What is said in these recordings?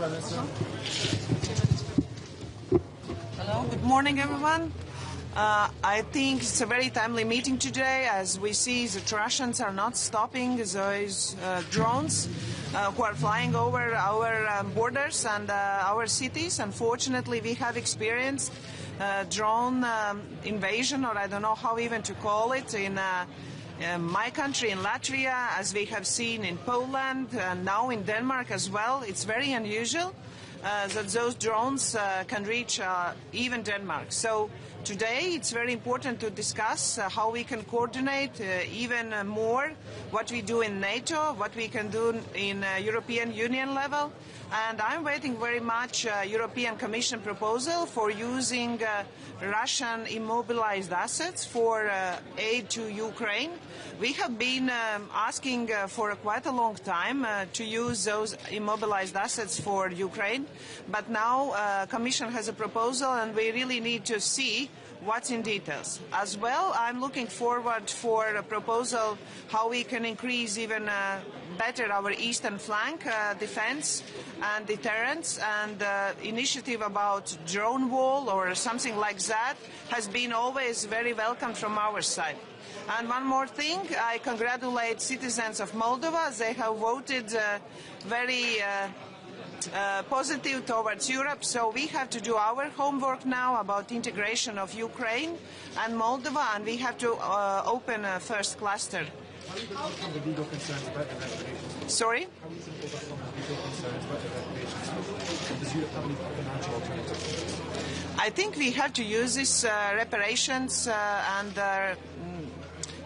Prime Minister. Hello, good morning, everyone. I think it's a very timely meeting today, as we see that Russians are not stopping those drones who are flying over our borders and our cities. Unfortunately, we have experienced drone invasion, or I don't know how even to call it, in my country, in Latvia, as we have seen in Poland, and now in Denmark as well. It's very unusual that those drones can reach even Denmark. So today it's very important to discuss how we can coordinate even more what we do in NATO, what we can do in European Union level. And I'm waiting very much European Commission proposal for using Russian immobilized assets for aid to Ukraine. We have been asking for quite a long time to use those immobilized assets for Ukraine, but now Commission has a proposal and we really need to see what's in details. As well, I'm looking forward for a proposal how we can increase even better our eastern flank defense and deterrence, and initiative about drone wall or something like that has been always very welcome from our side. And one more thing, I congratulate citizens of Moldova. They have voted very positive towards Europe, so we have to do our homework now about integration of Ukraine and Moldova, and we have to open a first cluster. How do you overcome the legal concerns about evacuations? Sorry? How do you overcome the legal concerns about evacuations? Does Europe have any financial alternatives? I think we have to use this reparations and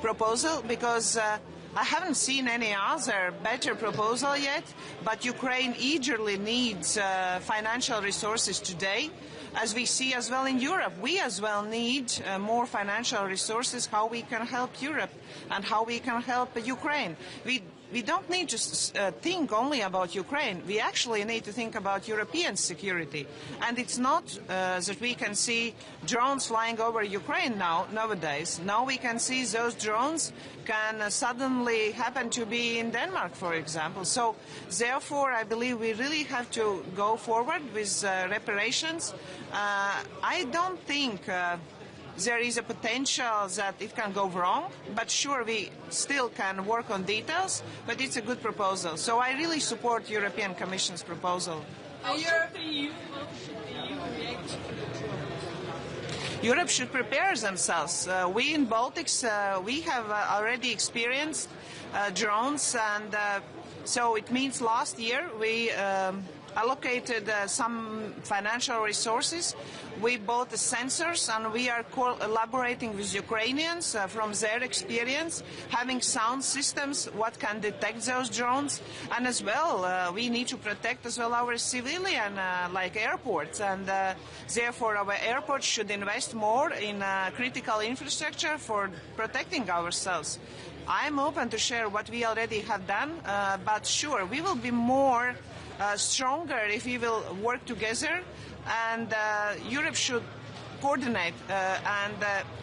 proposal, because I haven't seen any other better proposal yet, but Ukraine eagerly needs financial resources today. As we see as well in Europe, we as well need more financial resources, how we can help Europe and how we can help Ukraine. We don't need to think only about Ukraine. We actually need to think about European security. And it's not that we can see drones flying over Ukraine nowadays. Now we can see those drones can suddenly happen to be in Denmark, for example. So therefore, I believe we really have to go forward with reparations. I don't think there is a potential that it can go wrong, but sure, we still can work on details, but it's a good proposal. So I really support European Commission's proposal. Europe should prepare themselves. We in Baltics, we have already experienced drones, and so it means last year we allocated some financial resources. We bought the sensors, and we are collaborating with Ukrainians from their experience, having sound systems, what can detect those drones. And as well, we need to protect as well our civilian, like airports. And therefore, our airports should invest more in critical infrastructure for protecting ourselves. I'm open to share what we already have done, but sure, we will be more stronger if we will work together, and Europe should coordinate.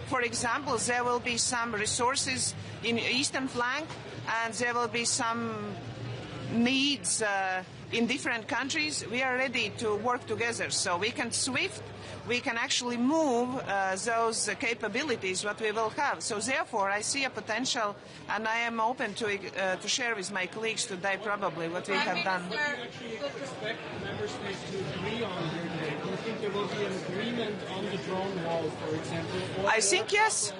For example, there will be some resources in the eastern flank, and there will be some needs in different countries. We are ready to work together, so we can we can actually move those capabilities what we will have. So therefore, I see a potential, and I am open to share with my colleagues today probably what we have done. What do you actually expect member states to agree on here today? Do you think there will be an agreement on the drone wall, for example? I think yes.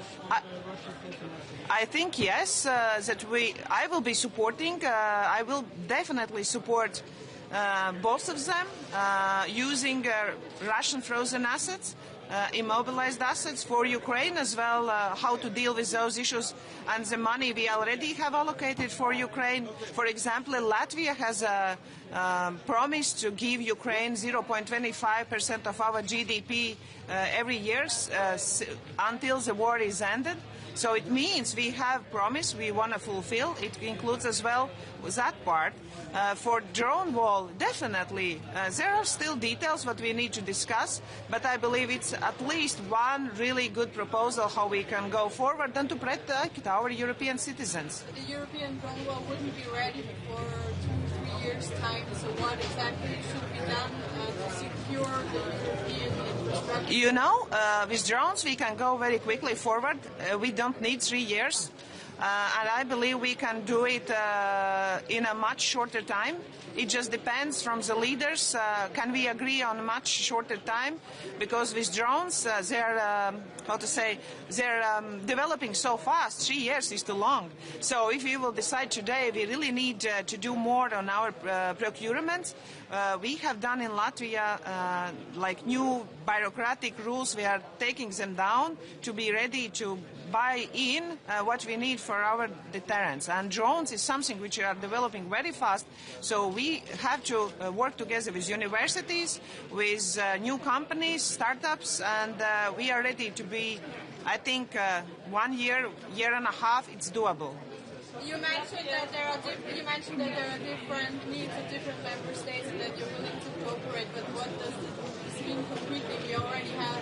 I think yes, that I will be supporting. I will definitely support both of them, using Russian frozen assets, immobilized assets for Ukraine as well, how to deal with those issues, and the money we already have allocated for Ukraine. For example, Latvia has a promise to give Ukraine 0.25% of our GDP every year until the war is ended. So it means we have promise we want to fulfill. It includes as well that part. For drone wall, definitely, there are still details what we need to discuss, but I believe it's at least one really good proposal how we can go forward and to protect our European citizens. The European drone wall wouldn't be ready for 2-3 years' time, so what exactly should be done to secure the European infrastructure? You know, with drones we can go very quickly forward. We don't need 3 years. And I believe we can do it in a much shorter time. It just depends from the leaders. Can we agree on a much shorter time? Because with drones, they're developing so fast. 3 years is too long. So if we will decide today we really need to do more on our procurement, we have done in Latvia like new bureaucratic rules. We are taking them down to be ready to buy in what we need for our deterrence. And drones is something which we are developing very fast. So we have to work together with universities, with new companies, startups, and we are ready to be, I think, 1 year, year and a half, it's doable. You mentioned that there are different needs of different member states and that you're willing to cooperate, but what does this mean concretely? We already have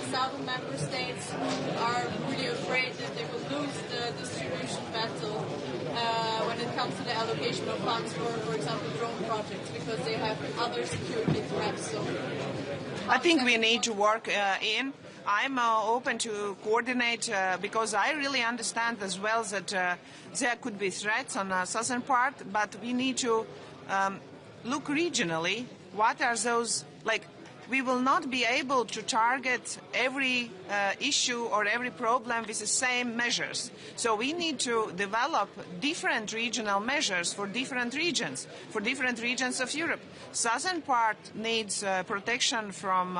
southern member states who are really afraid that they will lose the distribution battle when it comes to the allocation of funds for example, drone projects, because they have other security threats. So I think we need to work in. I'm open to coordinate because I really understand as well that there could be threats on the southern part, but we need to look regionally. What are those, like, we will not be able to target every issue or every problem with the same measures. So we need to develop different regional measures for different regions of Europe. Southern part needs protection from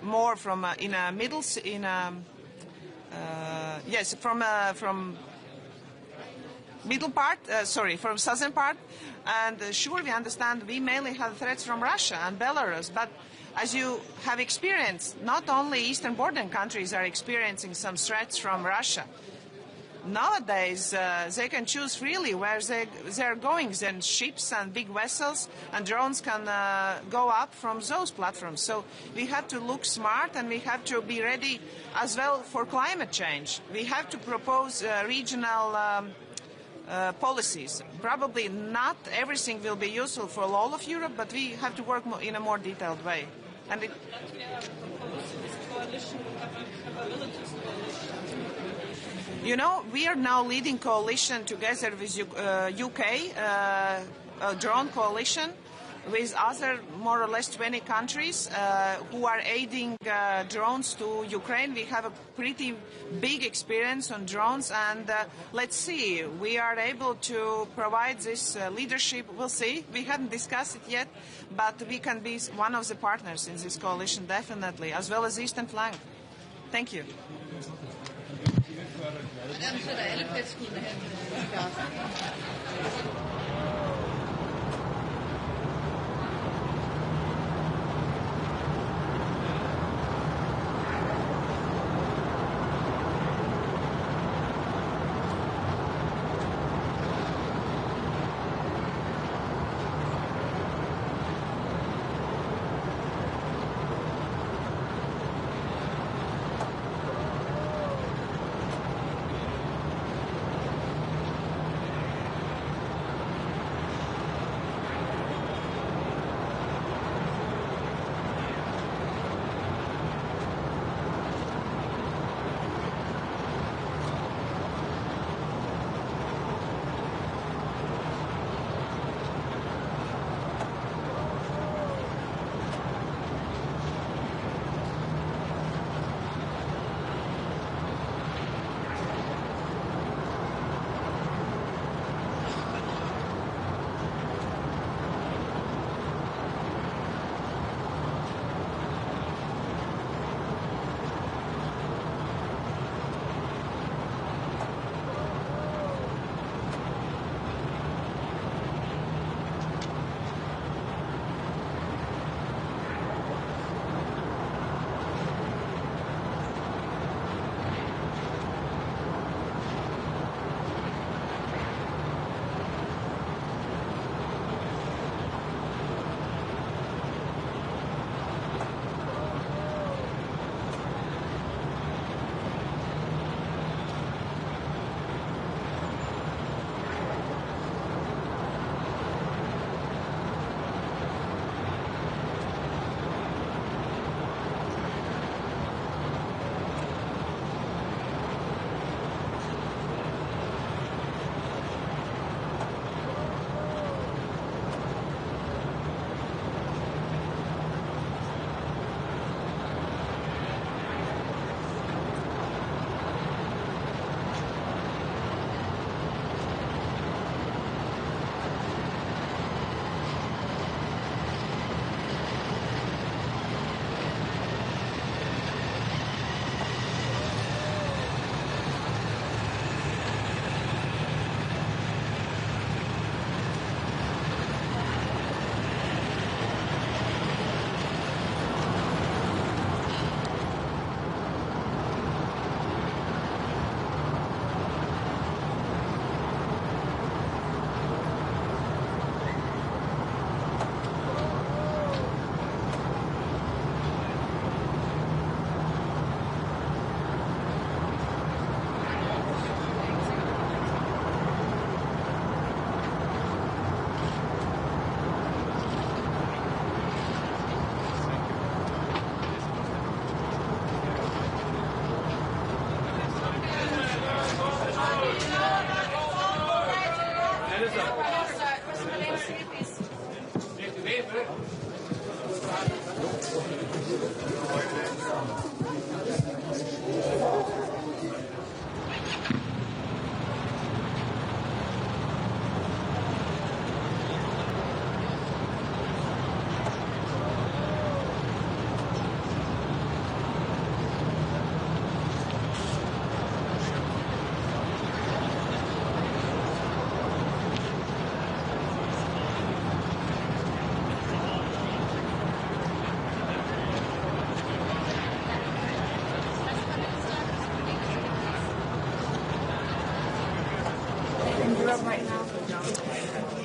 more from from southern part. And sure, we understand we mainly have threats from Russia and Belarus, but as you have experienced, not only Eastern Balkan countries are experiencing some threats from Russia. Nowadays, they can choose freely where they're going. Then ships and big vessels and drones can go up from those platforms. So we have to look smart and we have to be ready as well for climate change. We have to propose regional policies. Probably not everything will be useful for all of Europe, but we have to work in a more detailed way. And you know, we are now leading coalition together with UK, a drone coalition, with other more or less 20 countries who are aiding drones to Ukraine. We have a pretty big experience on drones, and let's see, we are able to provide this leadership. We'll see. We haven't discussed it yet, but we can be one of the partners in this coalition, definitely, as well as Eastern flank. Thank you.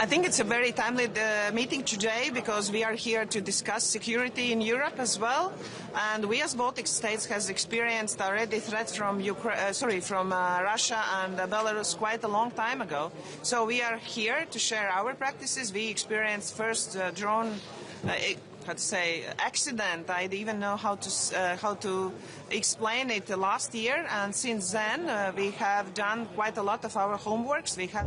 I think it's a very timely meeting today because we are here to discuss security in Europe as well, and we as Baltic states has experienced already threats from Russia and Belarus quite a long time ago. So we are here to share our practices. We experienced first drone accident. I didn't even know how to explain it last year, and since then we have done quite a lot of our homeworks. We have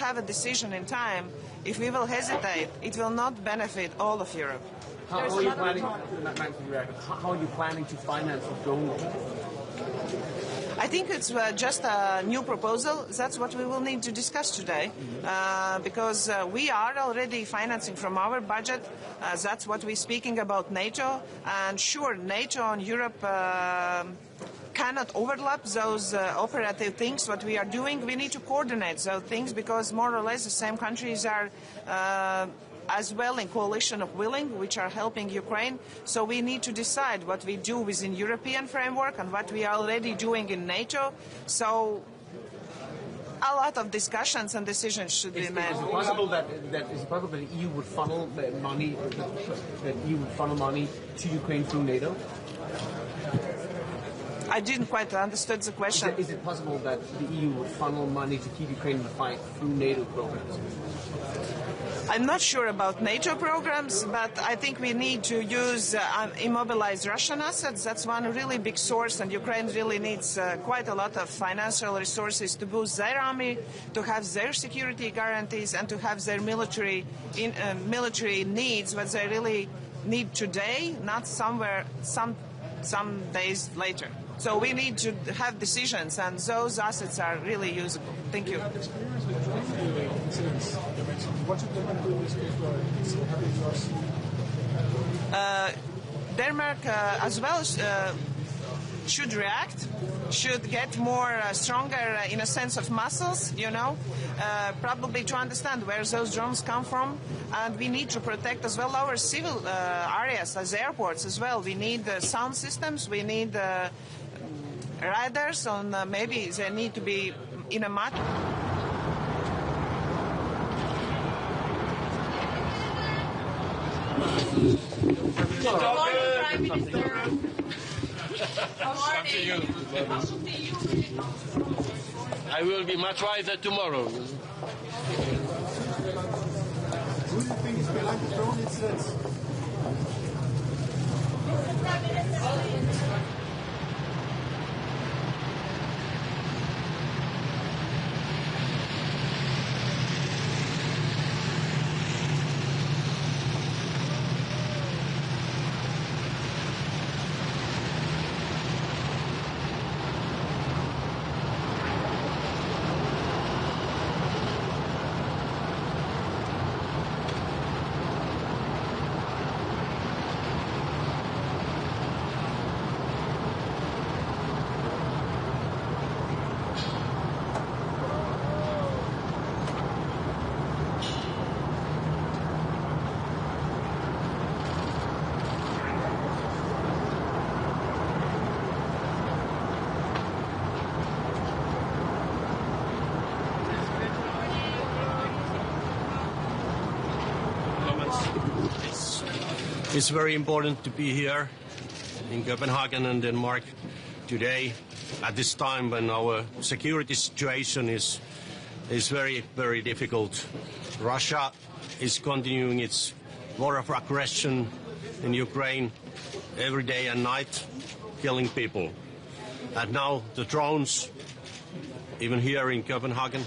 have a decision in time. If we will hesitate, it will not benefit all of Europe. How are you planning to finance the drone? I think it's just a new proposal. That's what we will need to discuss today, because we are already financing from our budget. That's what we're speaking about NATO. And sure, NATO and Europe cannot overlap those operative things. What we are doing, we need to coordinate those things because more or less the same countries are as well in coalition of willing, which are helping Ukraine. So we need to decide what we do within European framework and what we are already doing in NATO. So a lot of discussions and decisions should be made. Is it possible that the EU would funnel money to Ukraine through NATO? I didn't quite understand the question. Is it possible that the EU would funnel money to keep Ukraine in the fight through NATO programs? I'm not sure about NATO programs, but I think we need to use immobilized Russian assets. That's one really big source, and Ukraine really needs quite a lot of financial resources to boost their army, to have their security guarantees, and to have their military needs, what they really need today, not some days later. So we need to have decisions, and those assets are really usable. Thank you. Denmark as well should react, should get more stronger in a sense of muscles, probably to understand where those drones come from. And we need to protect as well our civil areas as airports as well. We need sound systems, we need radars, and maybe they need to be in a much... Good morning, Prime Minister. I will be much wiser tomorrow. Who do you think is behind the drone incidents? It's very important to be here in Copenhagen and Denmark today at this time when our security situation is very, very difficult. Russia is continuing its war of aggression in Ukraine every day and night, killing people. And now the drones, even here in Copenhagen,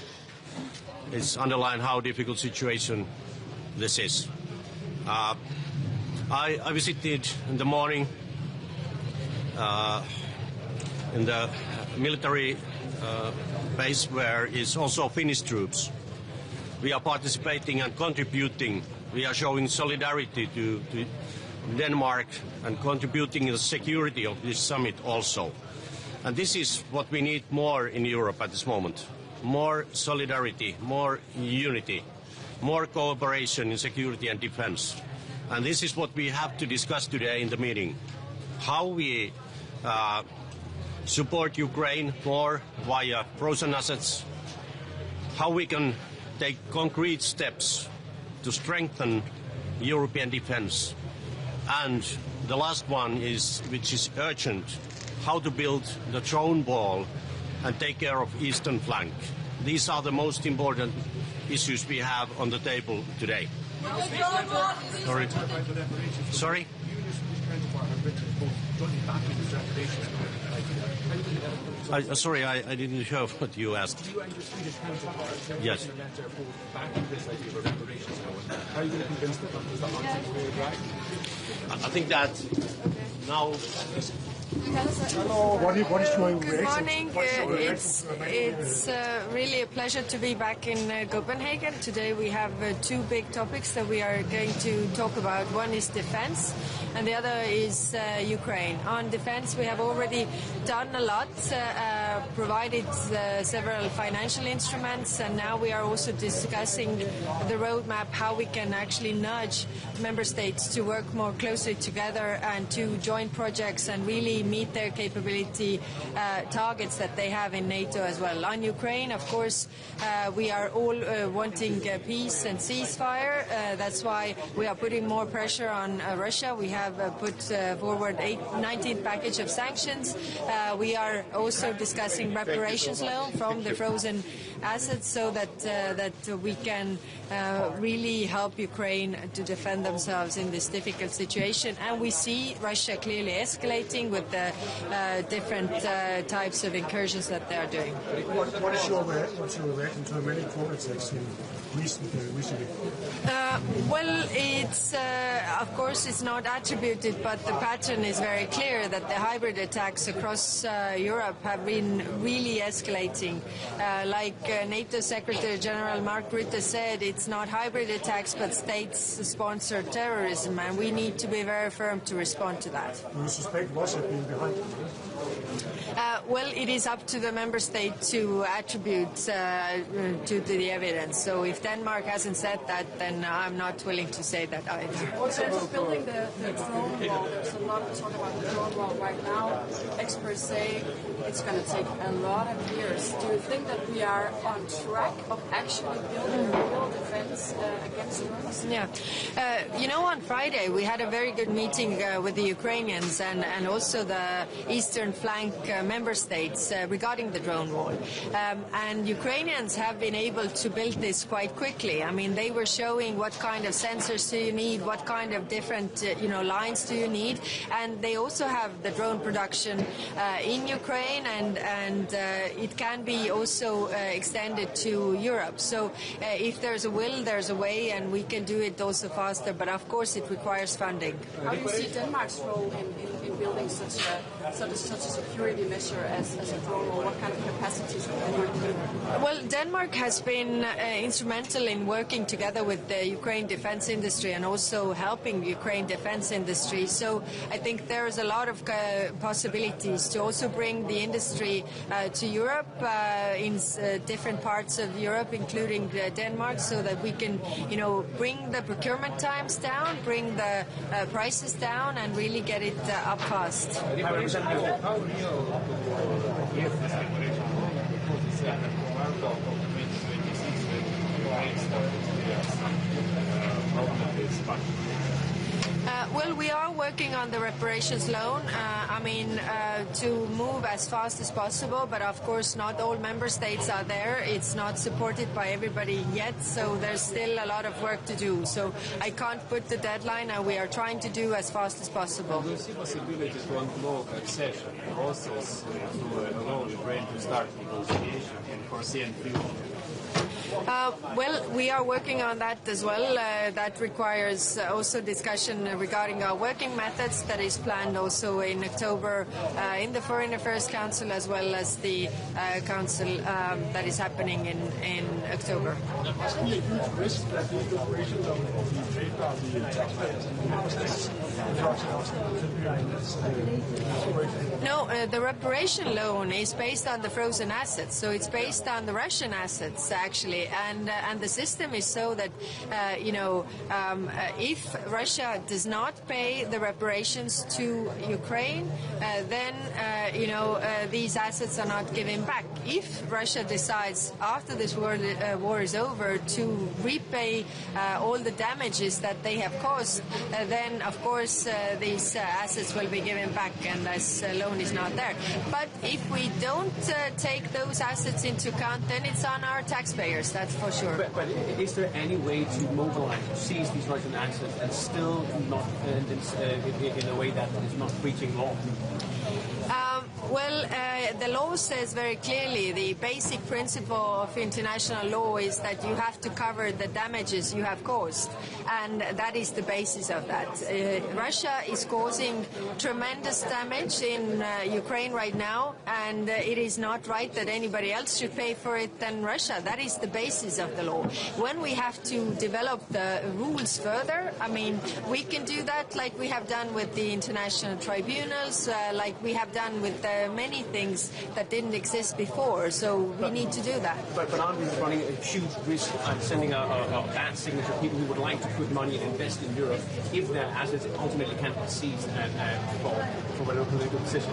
it's underlined how difficult situation this is. I visited in the morning in the military base where is also Finnish troops. We are participating and contributing. We are showing solidarity to Denmark and contributing to the security of this summit also. And this is what we need more in Europe at this moment. More solidarity, more unity, more cooperation in security and defense. And this is what we have to discuss today in the meeting. How we support Ukraine more via frozen assets, how we can take concrete steps to strengthen European defense. And the last one is, which is urgent, how to build the drone wall and take care of eastern flank. These are the most important issues we have on the table today. Sorry. Sorry? Sorry, I didn't hear what you asked. You and your Swedish counterpart, yes. backing this idea of reparations now. How are you going to convince them? Does that not seem to be right? I think that now. Hello, what is your reaction? Good morning. It's really a pleasure to be back in Copenhagen. Today we have two big topics that we are going to talk about. One is defense and the other is Ukraine. On defense we have already done a lot, provided several financial instruments, and now we are also discussing the roadmap, how we can actually nudge member states to work more closely together and to join projects and really meet their capability targets that they have in NATO as well. On Ukraine, of course, we are all wanting peace and ceasefire. That's why we are putting more pressure on Russia. We have put forward 19th package of sanctions. We are also discussing reparations loan from the frozen assets so that we can really help Ukraine to defend themselves in this difficult situation. And we see Russia clearly escalating with the different types of incursions that they are doing. What's your reaction to many drone attacks recently? Well, it's of course it's not attributed, but the pattern is very clear that the hybrid attacks across Europe have been really escalating. Like NATO Secretary General Mark Rutte said, it's not hybrid attacks but state-sponsored terrorism, and we need to be very firm to respond to that. Do you suspect Russia being behind? Well, it is up to the member state to attribute to the evidence. So if Denmark hasn't said that, then I'm not willing to say that either. Also, building the drone wall, there's a lot of talk about the drone wall right now. Experts say it's going to take a lot of years. Do you think that we are on track of actually building a real defense against drones? Yeah. On Friday we had a very good meeting with the Ukrainians and also the eastern flank member states regarding the drone wall. And Ukrainians have been able to build this quite quickly. I mean, they were showing what kind of sensors do you need, what kind of different lines do you need, and they also have the drone production in Ukraine, and it can be also extended to Europe. So if there's a will, there's a way, and we can do it also faster, but of course it requires funding. How do you see Denmark's role in building such a security measure as a drone, or what kind of capacities can Denmark build? Well, Denmark has been instrumental in working together with the Ukraine defense industry and also helping Ukraine defense industry. So I think there is a lot of possibilities to also bring the industry to Europe in different parts of Europe, including Denmark, so that we can, bring the procurement times down, bring the prices down, and really get it up fast. Well, we are working on the reparations loan. To move as fast as possible, but of course not all member states are there. It's not supported by everybody yet, so there's still a lot of work to do. So I can't put the deadline, and we are trying to do as fast as possible. Do you see possibility to unblock accession process to allow Ukraine to start negotiation and foreseen future? Well, we are working on that as well. That requires also discussion regarding our working methods that is planned also in October in the Foreign Affairs Council, as well as the council that is happening in October. No, the reparation loan is based on the frozen assets, so it's based on the Russian assets actually, and the system is so that if Russia does not pay the reparations to Ukraine, then these assets are not given back. If Russia decides after this war is over to repay all the damages that they have caused, then of course these assets will be given back, and this loan is not there. But if we don't take those assets into account, then it's on our taxpayers, that's for sure. But is there any way to mobilize, to seize these Russian assets and still not in a way that is not breaching law? The law says very clearly, the basic principle of international law is that you have to cover the damages you have caused, and that is the basis of that. Russia is causing tremendous damage in Ukraine right now, and it is not right that anybody else should pay for it than Russia. That is the basis of the law. When we have to develop the rules further, we can do that like we have done with the international tribunals, like we have done with many things that didn't exist before, so we need to do that. But aren't we running a huge risk of sending a bad signal to people who would like to put money and invest in Europe if their assets ultimately can't be seized for whatever political decision?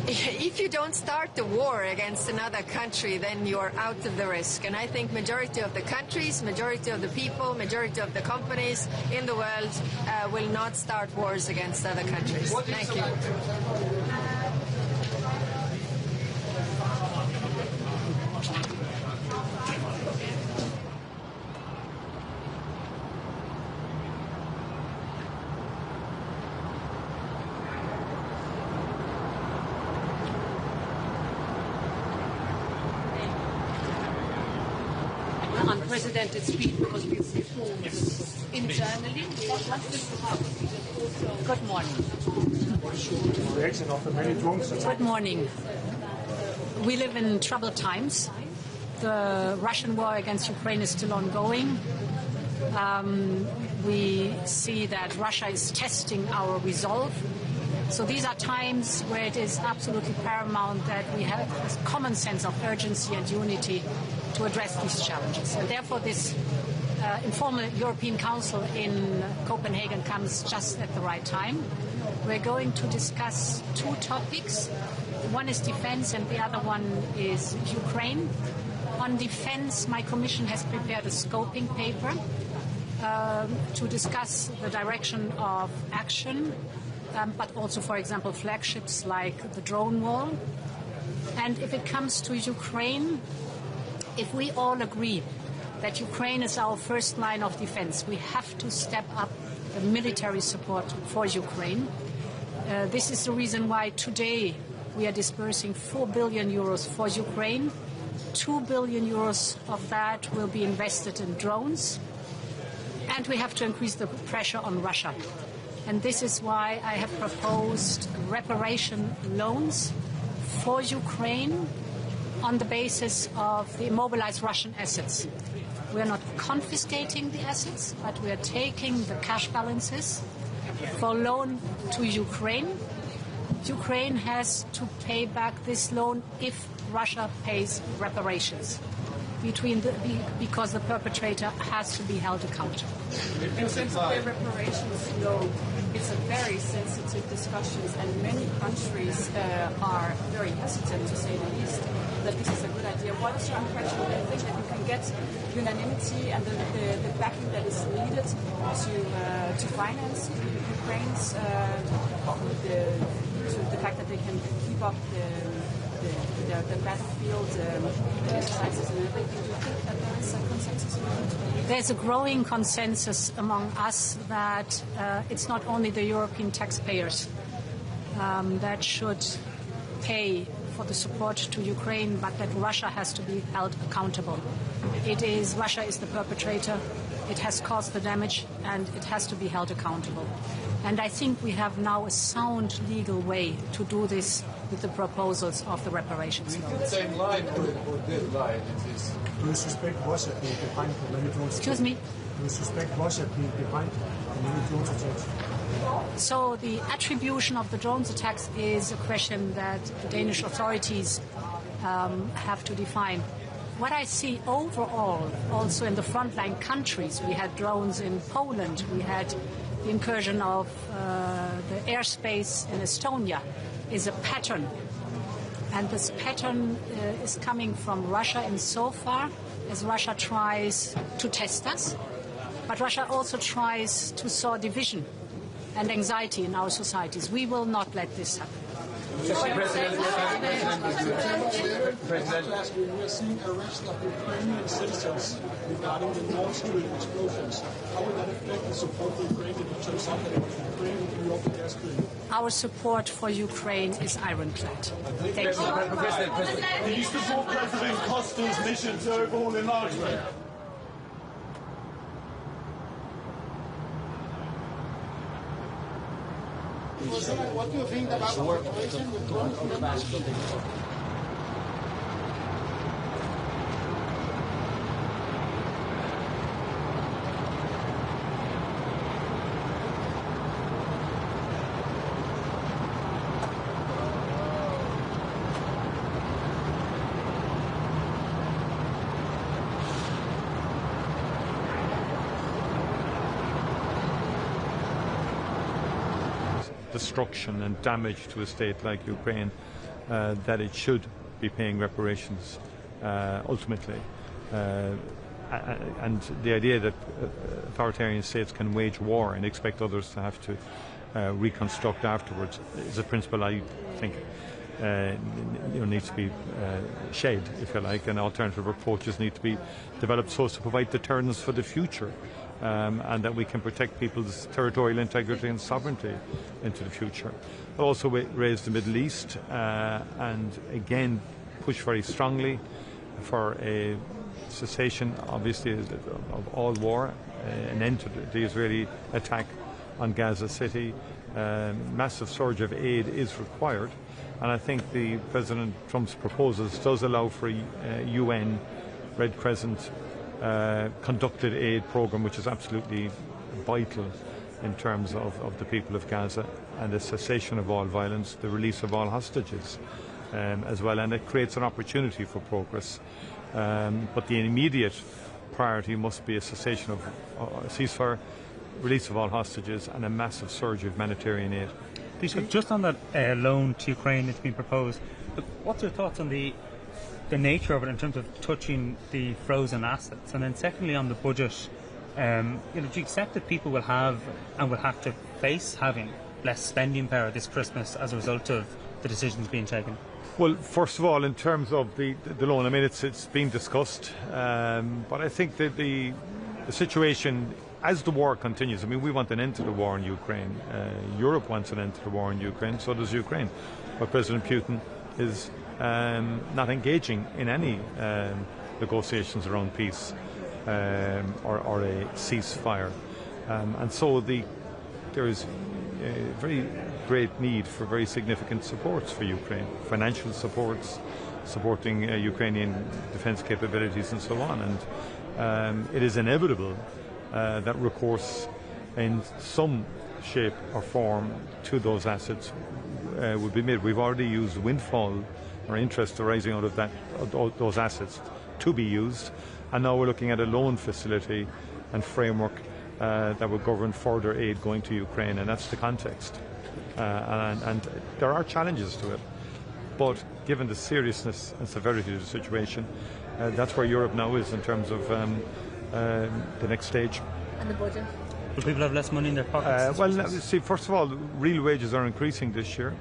If you don't start the war against another country, then you're out of the risk. And I think majority of the countries, majority of the people, majority of the companies in the world will not start wars against other countries. Thank you. Unprecedented speed because we've reformed internally. Good morning. Good morning. We live in troubled times. The Russian war against Ukraine is still ongoing. We see that Russia is testing our resolve. So these are times where it is absolutely paramount that we have a common sense of urgency and unity to address these challenges. And therefore this informal European Council in Copenhagen comes just at the right time. We're going to discuss two topics. One is defense and the other one is Ukraine. On defense, my commission has prepared a scoping paper to discuss the direction of action, but also, for example, flagships like the drone wall. And if it comes to Ukraine, if we all agree that Ukraine is our first line of defense, we have to step up the military support for Ukraine. This is the reason why today we are disbursing 4 billion euros for Ukraine. 2 billion euros of that will be invested in drones. And we have to increase the pressure on Russia. And this is why I have proposed reparation loans for Ukraine on the basis of the immobilized Russian assets. We are not confiscating the assets, but we are taking the cash balances for loan to Ukraine. Ukraine has to pay back this loan if Russia pays reparations, because the perpetrator has to be held accountable. In terms of the reparations loan, it's a very sensitive discussion, and many countries are very hesitant, to say the least, that this is a good idea. What is your impression? Do you think that you can get unanimity and the backing that is needed to finance Ukraine's the fact that they can keep up the battlefield, the exercises and everything. Do you think that there is a consensus? There's a growing consensus among us that it's not only the European taxpayers that should pay for the support to Ukraine, but that Russia has to be held accountable. Russia is the perpetrator, it has caused the damage, and it has to be held accountable. And I think we have now a sound legal way to do this with the proposals of the reparations law. Same line or did lie? Do you suspect Russia being behind the many drones? Excuse me? Do you suspect Russia being behind the many drones attacks? So the attribution of the drones attacks is a question that the Danish authorities have to define. What I see overall, also in the frontline countries, we had drones in Poland, we had the incursion of the airspace in Estonia, is a pattern. And this pattern is coming from Russia insofar as Russia tries to test us, but Russia also tries to sow division and anxiety in our societies. We will not let this happen. President, we are seeing arrests of Ukrainian citizens regarding the Nord Stream explosions. How will that affect the support for Ukraine if it turns out that Ukraine will be off the gas grid? Our support for Ukraine is ironclad. Thank you. Do you support President Costa's mission to overhaul enlargement? What do you think about the cooperation with drones? Destruction and damage to a state like Ukraine, that it should be paying reparations ultimately. And the idea that authoritarian states can wage war and expect others to have to reconstruct afterwards is a principle I think needs to be shed, if you like, and alternative approaches need to be developed so as to provide deterrence for the future. And that we can protect people's territorial integrity and sovereignty into the future. But also raise the Middle East and again push very strongly for a cessation, obviously, of all war, an end to the Israeli attack on Gaza City. Massive surge of aid is required, and I think the President Trump's proposals does allow for a UN Red Crescent conducted aid program, which is absolutely vital in terms of the people of Gaza, and the cessation of all violence, the release of all hostages as well, and it creates an opportunity for progress. But the immediate priority must be a cessation of ceasefire, release of all hostages, and a massive surge of humanitarian aid. Just on that loan to Ukraine that's been proposed, what's your thoughts on the nature of it in terms of touching the frozen assets? And then secondly, on the budget, do you accept that people will have and will have to face having less spending power this Christmas as a result of the decisions being taken? Well, first of all, in terms of the loan, I mean, it's been discussed, but I think that the situation, as the war continues, I mean, we want an end to the war in Ukraine. Europe wants an end to the war in Ukraine, so does Ukraine. But President Putin is not engaging in any negotiations around peace or a ceasefire. And so there is a very great need for very significant supports for Ukraine, financial supports, supporting Ukrainian defence capabilities and so on. And it is inevitable that recourse in some shape or form to those assets would be made. We've already used windfall or interest arising out of those assets to be used, and now we're looking at a loan facility and framework that will govern further aid going to Ukraine, and that's the context. And there are challenges to it, but given the seriousness and severity of the situation, that's where Europe now is in terms of the next stage. And the budget? Will people have less money in their pockets? Well, see, first of all, real wages are increasing this year,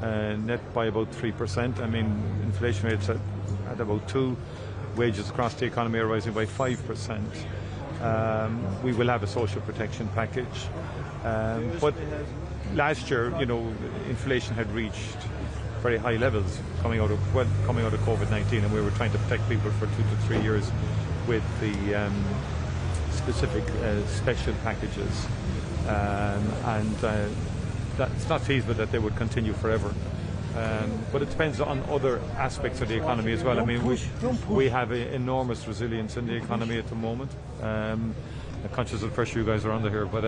net by about 3%. I mean, inflation rates at about 2%. Wages across the economy are rising by 5%. We will have a social protection package. But last year, you know, inflation had reached very high levels coming out of COVID-19, and we were trying to protect people for 2 to 3 years with the specific special packages, and that's not feasible that they would continue forever. But it depends on other aspects of the economy as well. I mean, we have enormous resilience in the economy at the moment. I'm conscious of the pressure you guys are under here, but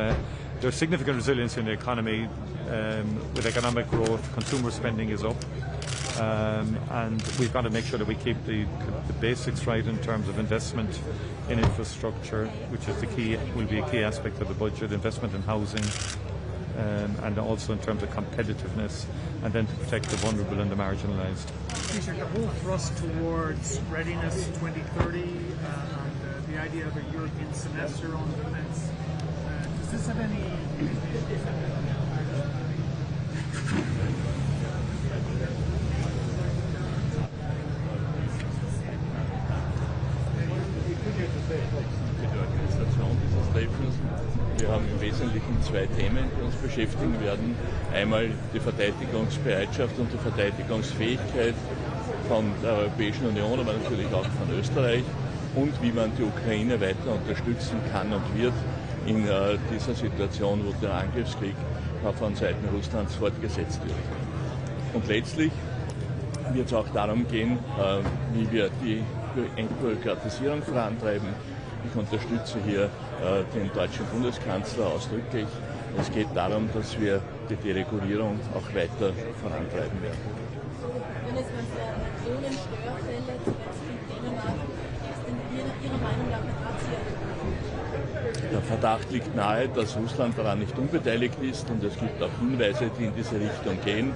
there's significant resilience in the economy with economic growth. Consumer spending is up, and we've got to make sure that we keep the basics right in terms of investment in infrastructure, which is will be a key aspect of the budget, investment in housing, and also in terms of competitiveness, and then to protect the vulnerable and the marginalised. The whole thrust towards readiness 2030 and the idea of a European semester on defence, does this have any... Wir haben im Wesentlichen zwei Themen, die uns beschäftigen werden. Einmal die Verteidigungsbereitschaft und die Verteidigungsfähigkeit von der Europäischen Union, aber natürlich auch von Österreich, und wie man die Ukraine weiter unterstützen kann und wird in dieser Situation, wo der Angriffskrieg von Seiten Russlands fortgesetzt wird. Und letztlich wird es auch darum gehen, wie wir die Entbürokratisierung vorantreiben. Ich unterstütze hier den deutschen Bundeskanzler ausdrücklich. Es geht darum, dass wir die Deregulierung auch weiter vorantreiben werden. Wenn es Millionen Störfälle zuletzt in Dänemark, ist denn Ihrer Meinung nach eine Razzia? Der Verdacht liegt nahe, dass Russland daran nicht unbeteiligt ist, und es gibt auch Hinweise, die in diese Richtung gehen.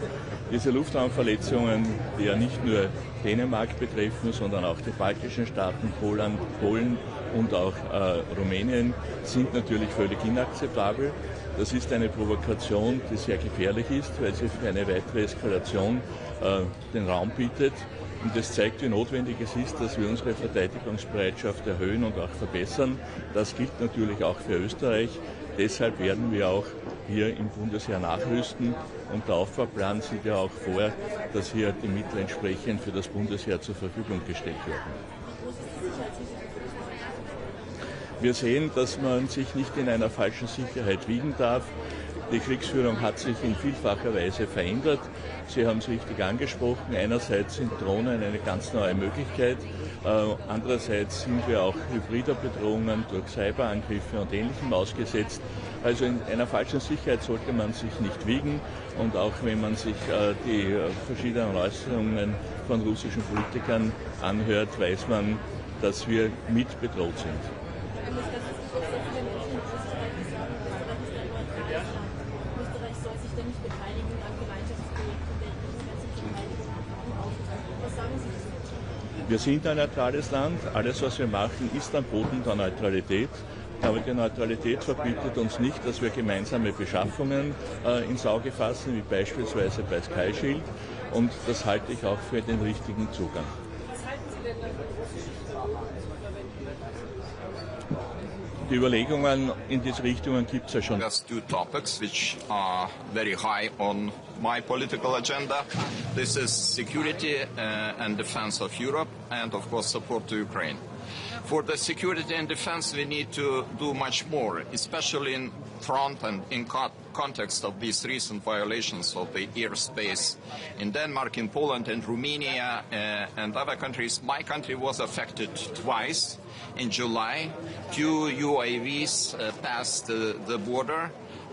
Diese Luftraumverletzungen, die ja nicht nur Dänemark betreffen, sondern auch die baltischen Staaten, Polen und auch Rumänien, sind natürlich völlig inakzeptabel. Das ist eine Provokation, die sehr gefährlich ist, weil sie für eine weitere Eskalation den Raum bietet. Und das zeigt, wie notwendig es ist, dass wir unsere Verteidigungsbereitschaft erhöhen und auch verbessern. Das gilt natürlich auch für Österreich. Deshalb werden wir auch hier im Bundesheer nachrüsten. Und der Aufbauplan sieht ja auch vor, dass hier die Mittel entsprechend für das Bundesheer zur Verfügung gestellt werden. Wir sehen, dass man sich nicht in einer falschen Sicherheit wiegen darf. Die Kriegsführung hat sich in vielfacher Weise verändert. Sie haben es richtig angesprochen. Einerseits sind Drohnen eine ganz neue Möglichkeit. Andererseits sind wir auch hybrider Bedrohungen durch Cyberangriffe und Ähnlichem ausgesetzt. Also in einer falschen Sicherheit sollte man sich nicht wiegen. Und auch wenn man sich die verschiedenen Äußerungen von russischen Politikern anhört, weiß man, dass wir mit bedroht sind. Österreich soll sich da nicht beteiligen an Gemeinschaftsprojekten der Verteidigung. Was sagen Sie dazu? Wir sind ein neutrales Land. Alles, was wir machen, ist am Boden der Neutralität. Aber die Neutralität verbietet uns nicht, dass wir gemeinsame Beschaffungen ins Auge fassen, wie beispielsweise bei Sky Shield. Und das halte ich auch für den richtigen Zugang. Was halten Sie denn davon? Die Überlegungen in diese Richtungen gibt es ja schon. There's two topics which are very high on my political agenda. This is security and defense of Europe, and of course support to Ukraine. For the security and defense, we need to do much more, especially in front and in context of these recent violations of the airspace in Denmark, in Poland, and Romania, and other countries. My country was affected twice. In July, 2 UAVs passed the border,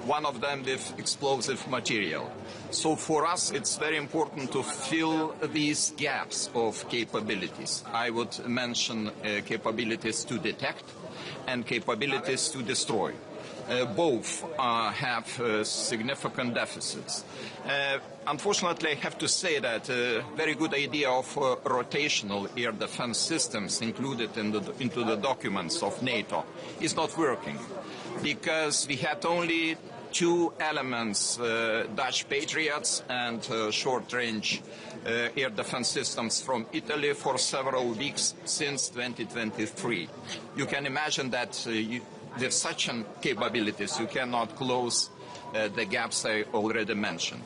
one of them with explosive material. So for us, it's very important to fill these gaps of capabilities. I would mention capabilities to detect and capabilities to destroy. both have significant deficits. Unfortunately, I have to say that a very good idea of rotational air defense systems included into the documents of NATO is not working, because we had only two elements, Dutch Patriots and short-range air defense systems from Italy for several weeks since 2023. You can imagine that with such capabilities you cannot close the gaps I already mentioned.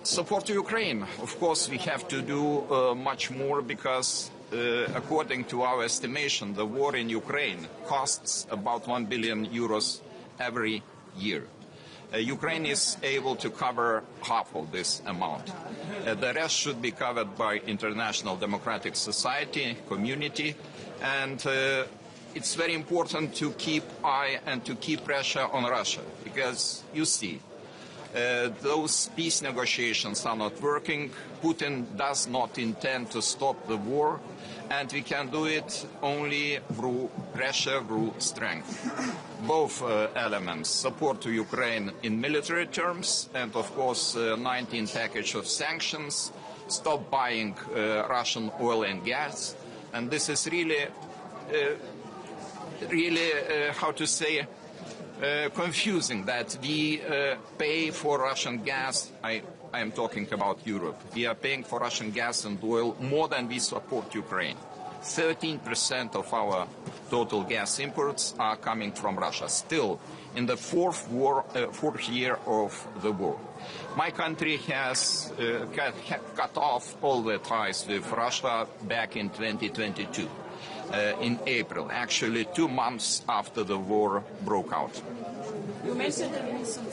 Support to Ukraine. Of course, we have to do much more, because according to our estimation, the war in Ukraine costs about 1 billion euros every year. Ukraine is able to cover half of this amount. The rest should be covered by international democratic society, community, and it's very important to keep eye and to keep pressure on Russia, because you see, those peace negotiations are not working. Putin does not intend to stop the war, and we can do it only through pressure, through strength. Both elements, support to Ukraine in military terms, and of course 19 package of sanctions, stop buying Russian oil and gas, and this is really, how to say, confusing that we pay for Russian gas. I am talking about Europe. We are paying for Russian gas and oil more than we support Ukraine. 13% of our total gas imports are coming from Russia, still in the fourth year of the war. My country has cut off all the ties with Russia back in 2022. In April, actually 2 months after the war broke out. You mentioned the recent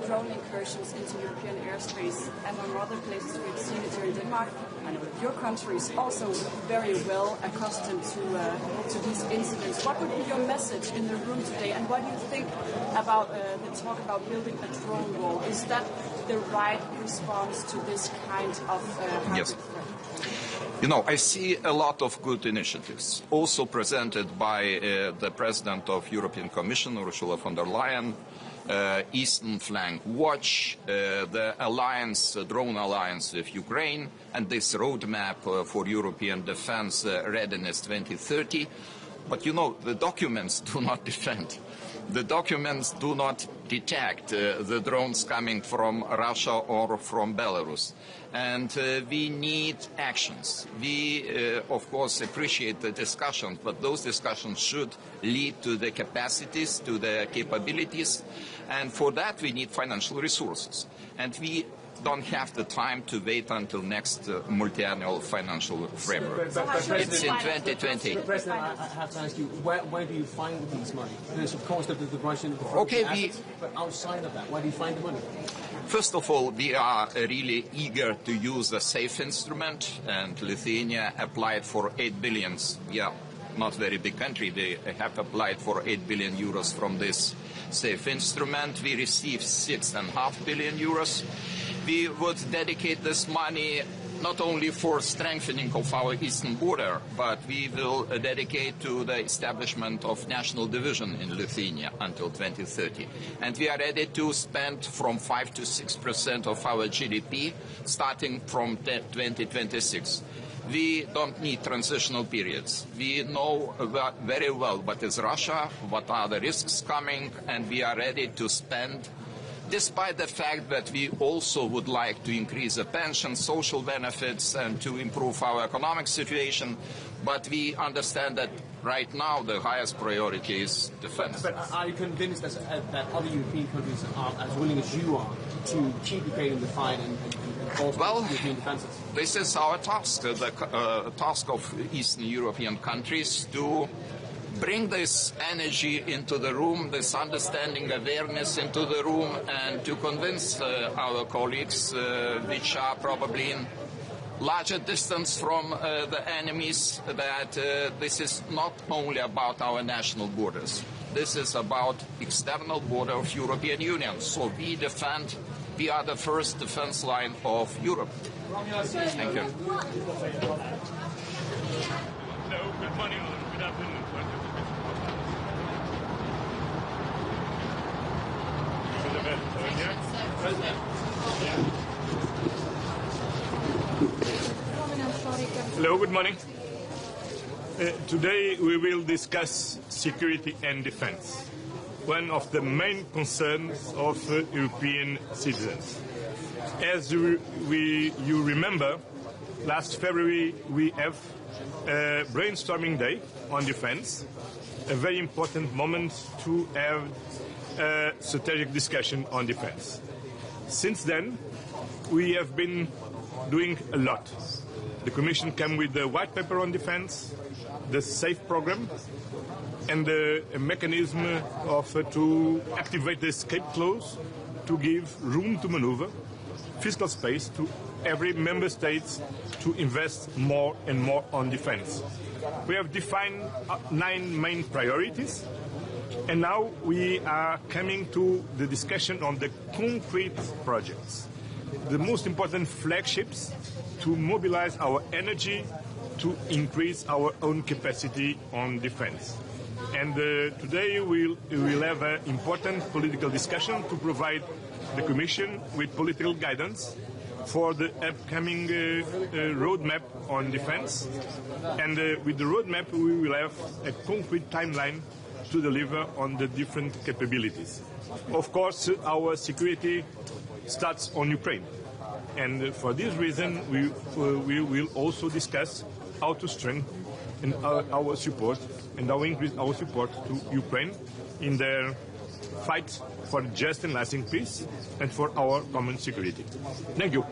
drone incursions into European airspace, and on other places we've seen it here in Denmark. And your country is also very well accustomed to these incidents. What would be your message in the room today, and what do you think about the talk about building a drone wall? Is that the right response to this kind of hybrid threat? You know, I see a lot of good initiatives, also presented by the President of European Commission, Ursula von der Leyen, Eastern Flank Watch, the alliance, drone alliance with Ukraine, and this roadmap for European defense readiness 2030. But you know, the documents do not defend. The documents do not detect the drones coming from Russia or from Belarus. And we need actions. We, of course, appreciate the discussions, but those discussions should lead to the capacities, to the capabilities. And for that, we need financial resources. And we don't have the time to wait until next multi-annual financial framework. It's in 2020. President, I have to ask you, where do you find these money? There's, of course, the Russian assets, but outside of that, where do you find the money? First of all, we are really eager to use a safe instrument, and Lithuania applied for 8 billion. We are not a very big country. They have applied for 8 billion euros from this safe instrument. We received 6.5 billion euros. We would dedicate this money not only for strengthening of our eastern border, but we will dedicate to the establishment of national division in Lithuania until 2030. And we are ready to spend from 5 to 6% of our GDP starting from 2026. We don't need transitional periods. We know very well what is Russia, what are the risks coming, and we are ready to spend, despite the fact that we also would like to increase the pension, social benefits, and to improve our economic situation. But we understand that right now the highest priority is defense. But are you convinced that other European countries are as willing as you are to keep Ukraine in the fight and bolster European defenses? This is our task, the task of Eastern European countries, to bring this energy into the room, this understanding, awareness into the room, and to convince our colleagues, which are probably in larger distance from the enemies, that this is not only about our national borders. This is about external border of European Union. So we are the first defense line of Europe. Thank you. actions Hello, good morning. Today we will discuss security and defense, one of the main concerns of European citizens. As you remember, last February we have a brainstorming day on defense, a very important moment to have a strategic discussion on defense. Since then, we have been doing a lot. The Commission came with the white paper on defense, the SAFE program, and a mechanism to activate the escape clause to give room to maneuver, fiscal space to every member state to invest more and more on defense. We have defined 9 main priorities, and now we are coming to the discussion on the concrete projects, the most important flagships to mobilize our energy to increase our own capacity on defense. And today we'll have an important political discussion to provide the Commission with political guidance for the upcoming roadmap on defense. And with the roadmap we will have a concrete timeline to deliver on the different capabilities. Of course, our security starts on Ukraine. And for this reason, we will also discuss how to strengthen our support and how to increase our support to Ukraine in their fight for just and lasting peace and for our common security. Thank you.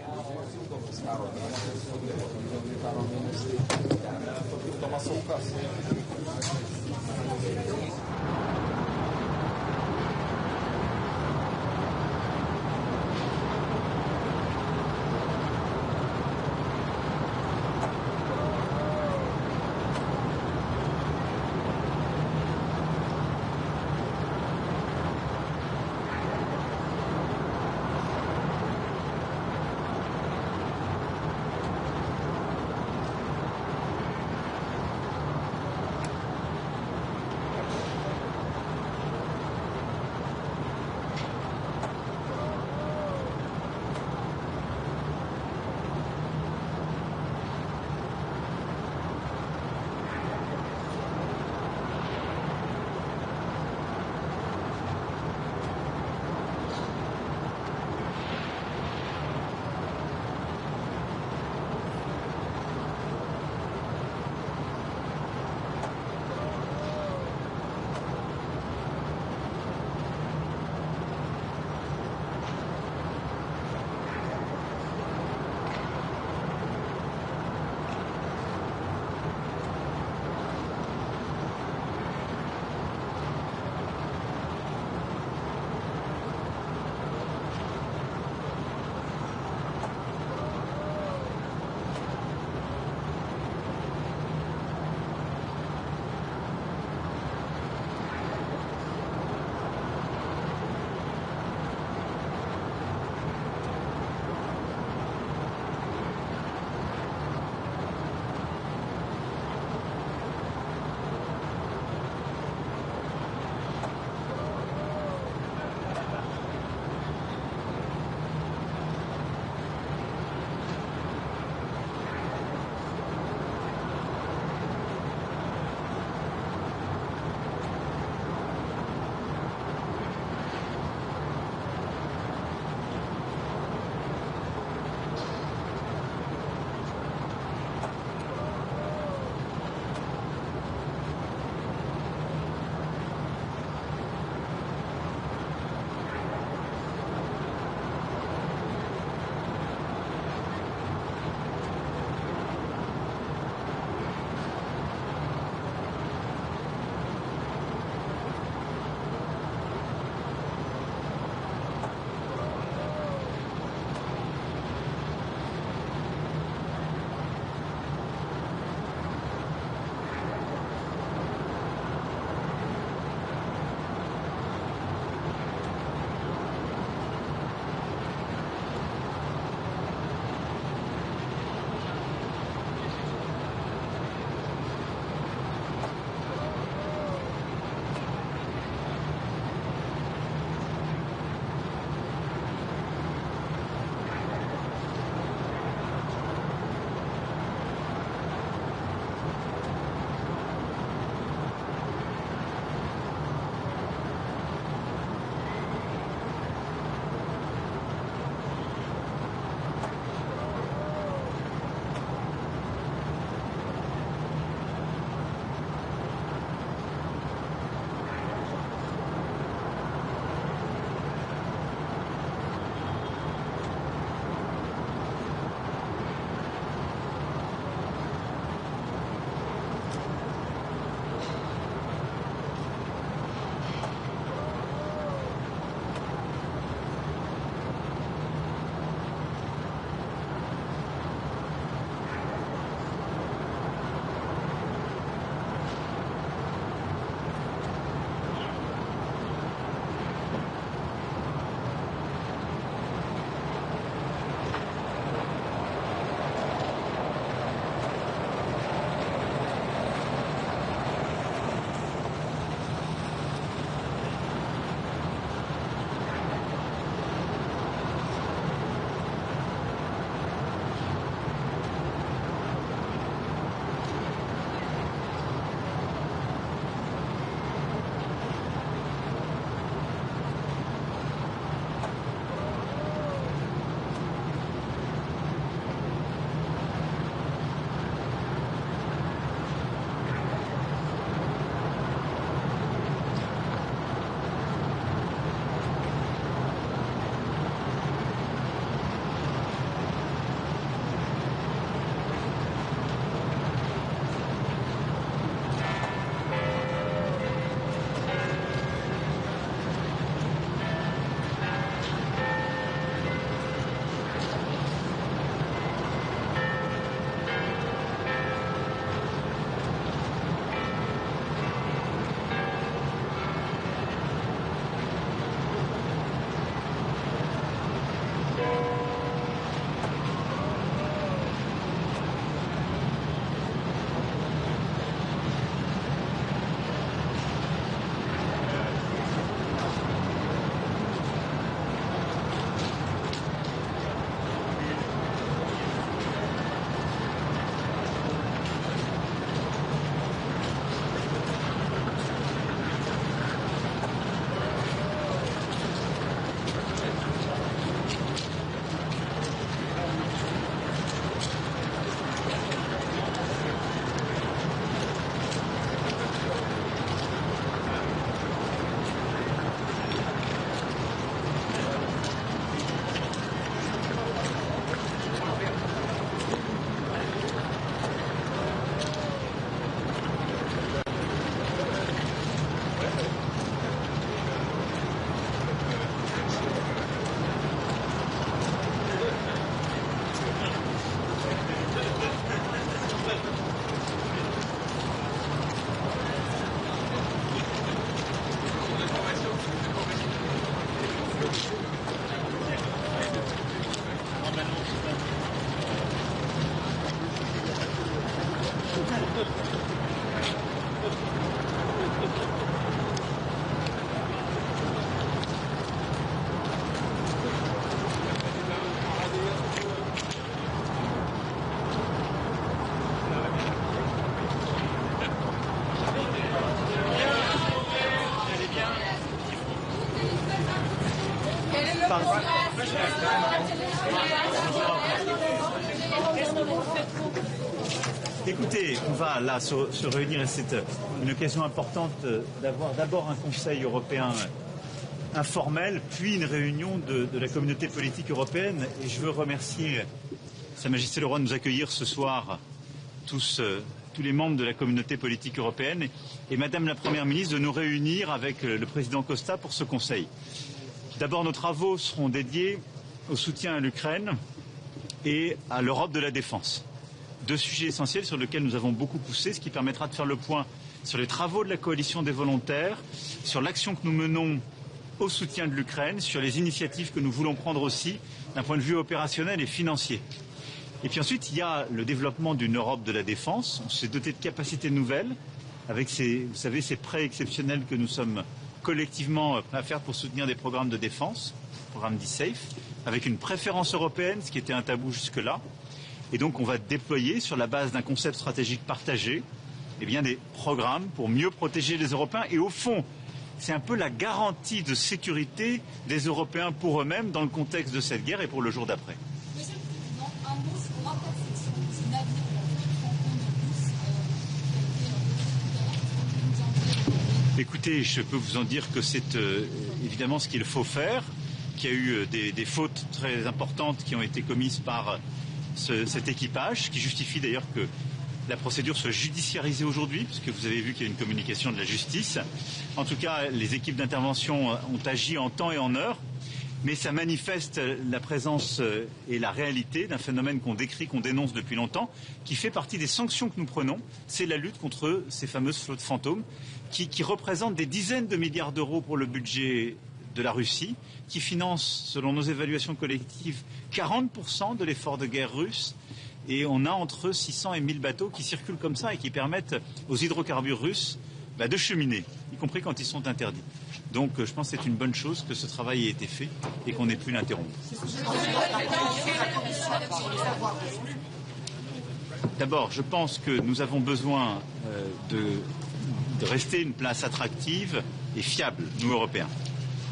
Écoutez, on va là se réunir et c'est une occasion importante d'avoir d'abord un Conseil européen informel, puis une réunion de la communauté politique européenne. Et je veux remercier Sa Majesté le Roi de nous accueillir ce soir, tous les membres de la communauté politique européenne, et Madame la Première ministre de nous réunir avec le président Costa pour ce Conseil. D'abord, nos travaux seront dédiés au soutien à l'Ukraine et à l'Europe de la défense. Deux sujets essentiels sur lesquels nous avons beaucoup poussé, ce qui permettra de faire le point sur les travaux de la coalition des volontaires, sur l'action que nous menons au soutien de l'Ukraine, sur les initiatives que nous voulons prendre aussi d'un point de vue opérationnel et financier. Et puis ensuite, il y a le développement d'une Europe de la défense. On s'est doté de capacités nouvelles avec vous savez, ces prêts exceptionnels que nous sommes collectivement prêts à faire pour soutenir des programmes de défense, programme dit SAFE, avec une préférence européenne, ce qui était un tabou jusque-là. Et donc on va déployer, sur la base d'un concept stratégique partagé, des programmes pour mieux protéger les Européens. Et au fond, c'est un peu la garantie de sécurité des Européens pour eux-mêmes dans le contexte de cette guerre et pour le jour d'après. Monsieur le Président, un mot sur la perfection du navire de la Écoutez, je peux vous en dire que c'est évidemment ce qu'il faut faire, qu'il y a eu des fautes très importantes qui ont été commises par cet équipage, qui justifie d'ailleurs que la procédure soit judiciarisée aujourd'hui, puisque vous avez vu qu'il y a une communication de la justice. En tout cas, les équipes d'intervention ont agi en temps et en heure, mais ça manifeste la présence et la réalité d'un phénomène qu'on décrit, qu'on dénonce depuis longtemps, qui fait partie des sanctions que nous prenons. C'est la lutte contre ces fameuses flottes fantômes, qui représentent des dizaines de milliards d'euros pour le budget de la Russie, qui finance, selon nos évaluations collectives, 40% de l'effort de guerre russe. Et on a entre 600 et 1000 bateaux qui circulent comme ça et qui permettent aux hydrocarbures russes de cheminer, y compris quand ils sont interdits. Donc je pense que c'est une bonne chose que ce travail ait été fait et qu'on ait pu l'interrompre. D'abord, je pense que nous avons besoin de rester une place attractive et fiable, nous Européens.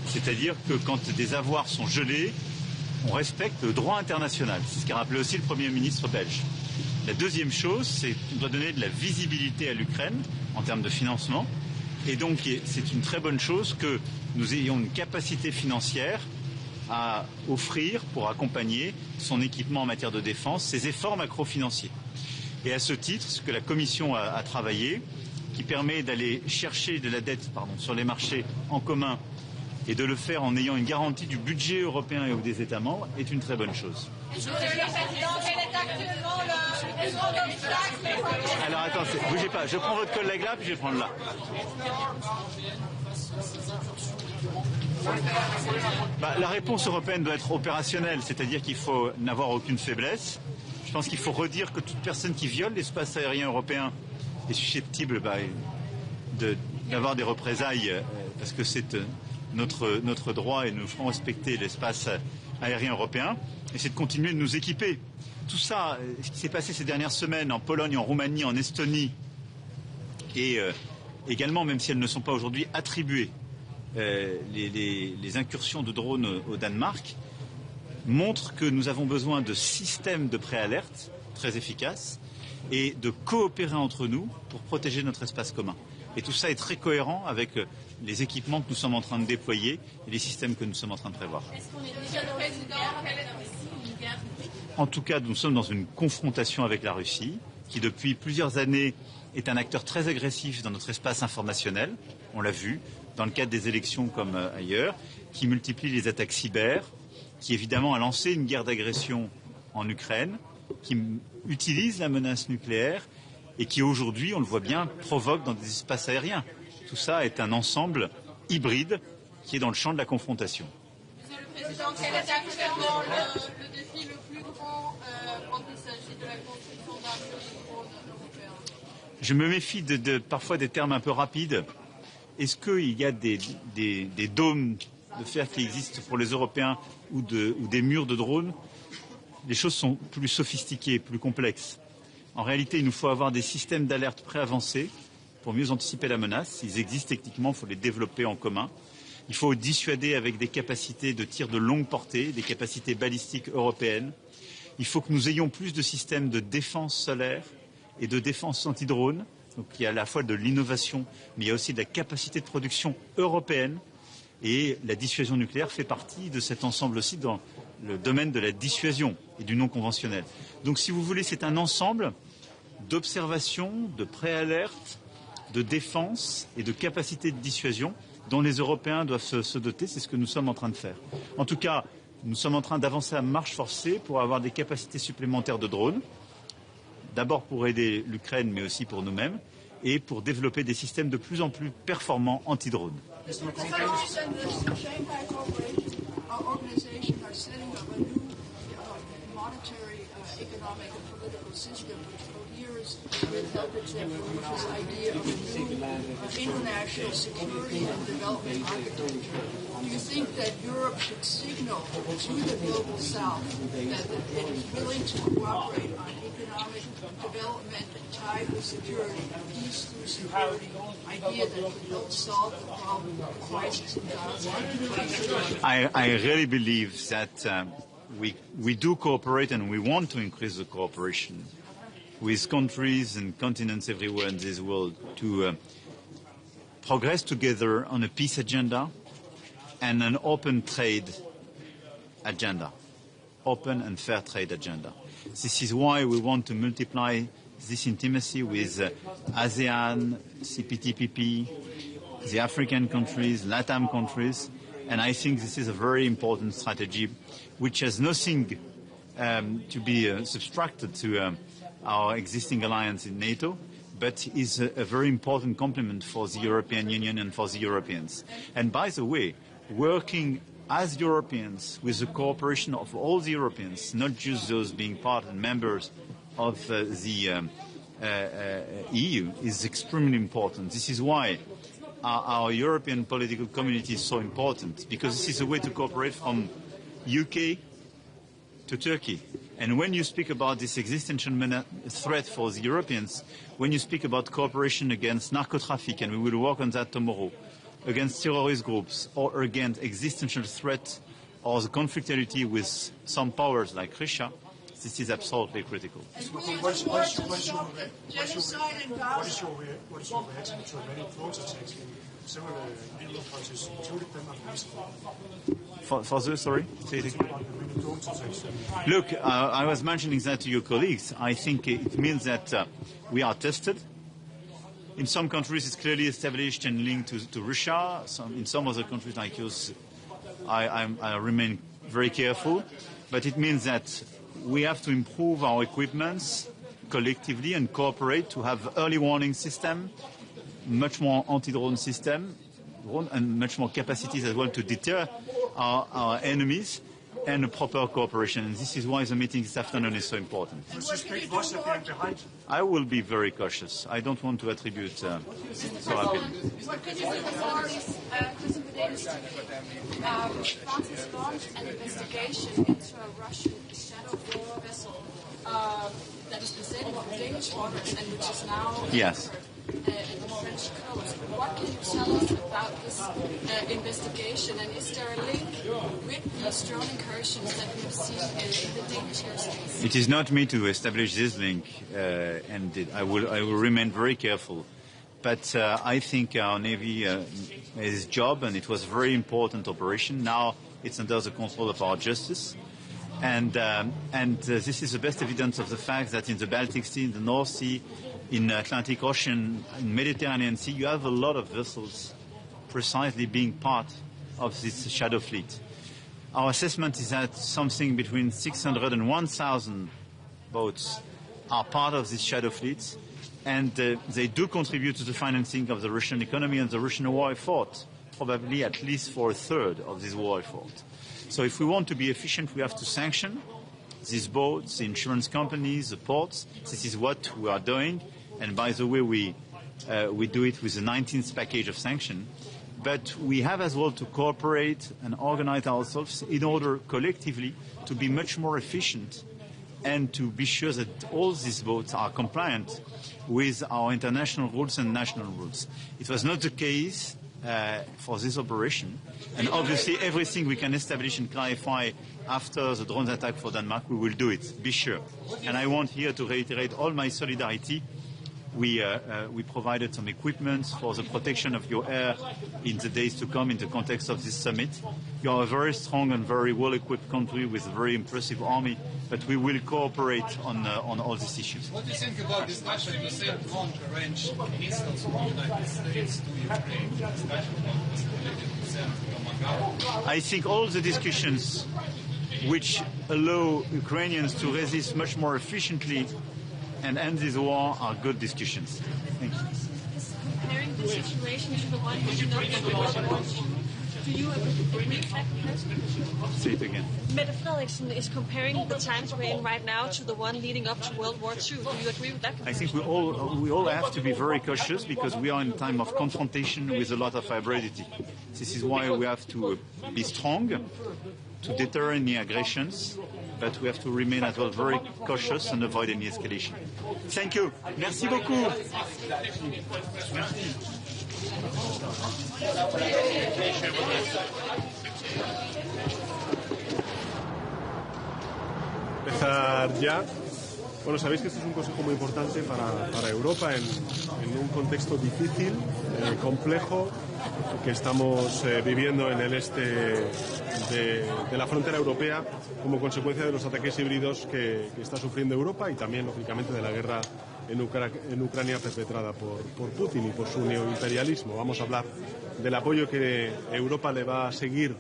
C'est-à-dire que quand des avoirs sont gelés, on respecte le droit international. C'est ce qu'a rappelé aussi le Premier ministre belge. La deuxième chose, c'est qu'on doit donner de la visibilité à l'Ukraine en termes de financement. Et donc, c'est une très bonne chose que nous ayons une capacité financière à offrir pour accompagner son équipement en matière de défense, ses efforts macro-financiers. Et à ce titre, ce que la Commission a travaillé, qui permet d'aller chercher de la dette sur les marchés en commun et de le faire en ayant une garantie du budget européen et des États membres, est une très bonne chose. Alors attends, bougez pas, je prends votre collègue là, puis je vais prendre là. La réponse européenne doit être opérationnelle, c'est-à-dire qu'il faut n'avoir aucune faiblesse. Je pense qu'il faut redire que toute personne qui viole l'espace aérien européen est susceptible d'avoir des représailles, parce que c'est notre droit et nous ferons respecter l'espace aérien européen, et c'est de continuer de nous équiper. Tout ça, ce qui s'est passé ces dernières semaines en Pologne, en Roumanie, en Estonie, et également, même si elles ne sont pas aujourd'hui attribuées, les incursions de drones au Danemark, montrent que nous avons besoin de systèmes de préalerte très efficaces et de coopérer entre nous pour protéger notre espace commun. Et tout ça est très cohérent avec les équipements que nous sommes en train de déployer et les systèmes que nous sommes en train de prévoir. Est-ce qu'on est déjà le président une guerre? En tout cas, nous sommes dans une confrontation avec la Russie, qui depuis plusieurs années est un acteur très agressif dans notre espace informationnel, on l'a vu, dans le cadre des élections comme ailleurs, qui multiplie les attaques cyber, qui évidemment a lancé une guerre d'agression en Ukraine, qui utilise la menace nucléaire et qui aujourd'hui, on le voit bien, provoque dans des espaces aériens. Tout ça est un ensemble hybride qui est dans le champ de la confrontation. Monsieur le Président, quel est actuellement le défi le plus grand quand il s'agit de la construction d'un drone européen? Je me méfie parfois des termes un peu rapides. Est-ce qu'il y a des dômes de fer qui existent pour les Européens ou des murs de drones? Les choses sont plus sophistiquées, plus complexes. En réalité, il nous faut avoir des systèmes d'alerte préavancés pour mieux anticiper la menace. Ils existent techniquement, il faut les développer en commun. Il faut dissuader avec des capacités de tir de longue portée, des capacités balistiques européennes. Il faut que nous ayons plus de systèmes de défense solaire et de défense anti-drone. Donc il y a à la fois de l'innovation, mais il y a aussi de la capacité de production européenne. Et la dissuasion nucléaire fait partie de cet ensemble aussi dans le domaine de la dissuasion et du non conventionnel. Donc si vous voulez, c'est un ensemble d'observation, de préalerte, de défense et de capacité de dissuasion dont les Européens doivent se doter. C'est ce que nous sommes en train de faire. En tout cas, nous sommes en train d'avancer à marche forcée pour avoir des capacités supplémentaires de drones, d'abord pour aider l'Ukraine, mais aussi pour nous-mêmes, et pour développer des systèmes de plus en plus performants anti-drones. With helping to improve this idea of new international security and development architecture. Do you think that Europe should signal to the global south that it is willing to cooperate on economic development tied with security, peace through security, idea that could help solve the problem of crisis in Gaza? I really believe that we do cooperate and we want to increase the cooperation with countries and continents everywhere in this world to progress together on a peace agenda and an open trade agenda, open and fair trade agenda. This is why we want to multiply this intimacy with ASEAN, CPTPP, the African countries, LATAM countries, and I think this is a very important strategy which has nothing to be subtracted to our existing alliance in NATO, but is a very important complement for the European Union and for the Europeans. And by the way, working as Europeans with the cooperation of all the Europeans, not just those being part and members of the EU, is extremely important. This is why our European political community is so important, because this is a way to cooperate from UK to Turkey. And when you speak about this existential threat for the Europeans, when you speak about cooperation against narco-traffic, and we will work on that tomorrow, against terrorist groups, or against existential threat or the conflictuality with some powers like Russia, this is absolutely critical. What is your reaction to many drones attacks in several EU countries, including Denmark recently? For the, sorry? Look, I was mentioning that to your colleagues. I think it means that we are tested. In some countries, it's clearly established and linked to Russia. In some other countries like yours, I remain very careful. But it means that we have to improve our equipments collectively and cooperate to have early warning system, much more anti-drone system, and much more capacities as well to deter our enemies, and a proper cooperation. And this is why the meeting this afternoon is so important. I will be very cautious. I don't want to attribute so rapidly. What can you do before closing the Danish TV? France has launched an investigation into a Russian shadow war vessel that has been sailing on Danish waters and which is now in the French coast. What can you tell us about this investigation, and is there a link with these drone incursions that we've seen in the Danish airspace? It is not me to establish this link, and I will remain very careful. But I think our Navy is its job, and it was a very important operation. Now it's under the control of our justice. And this is the best evidence of the fact that in the Baltic Sea, in the North Sea, in the Atlantic Ocean, in Mediterranean Sea, you have a lot of vessels precisely being part of this shadow fleet. Our assessment is that something between 600 and 1,000 boats are part of this shadow fleet, and they do contribute to the financing of the Russian economy and the Russian war effort, probably at least for a third of this war effort. So if we want to be efficient, we have to sanction these boats, the insurance companies, the ports. This is what we are doing. And by the way, we do it with the 19th package of sanction. But we have as well to cooperate and organize ourselves in order collectively to be much more efficient and to be sure that all these boats are compliant with our international rules and national rules. It was not the case for this operation. And obviously everything we can establish and clarify after the drone attack for Denmark, we will do it, be sure. And I want here to reiterate all my solidarity. We provided some equipment for the protection of your air in the days to come in the context of this summit. You are a very strong and very well-equipped country with a very impressive army, but we will cooperate on all these issues. What do you think about discussion to send long-range missiles from the United States to Ukraine? Discussion about possibility to send Macron? I think all the discussions which allow Ukrainians to resist much more efficiently and end this war are good discussions. Thank you. Comparing the situation to the one leading up to World War II, do you agree with that? Say it again. Mette Frederiksen is comparing the times we're in right now to the one leading up to World War II. Do you agree with that? I think we all have to be very cautious because we are in a time of confrontation with a lot of hybridity. This is why we have to be strong to deter any aggressions, but we have to remain as well very cautious and avoid any escalation. Thank you. Merci beaucoup. Empezar ya. Bueno, sabéis que este es un consejo muy importante para Europa en un contexto difícil, complejo, que estamos viviendo en el este de la frontera europea como consecuencia de los ataques híbridos que está sufriendo Europa y también, lógicamente, de la guerra en Ucrania perpetrada por Putin y por su neoimperialismo. Vamos a hablar del apoyo que Europa le va a seguir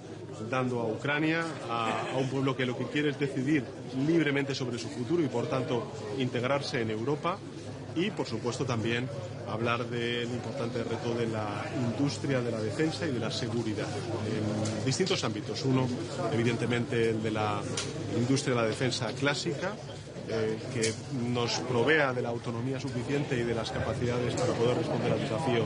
dando a Ucrania, a un pueblo que lo que quiere es decidir libremente sobre su futuro y, por tanto, integrarse en Europa. Y, por supuesto, también hablar del importante reto de la industria de la defensa y de la seguridad en distintos ámbitos. Uno, evidentemente, el de la industria de la defensa clásica, que nos provea de la autonomía suficiente y de las capacidades para poder responder al desafío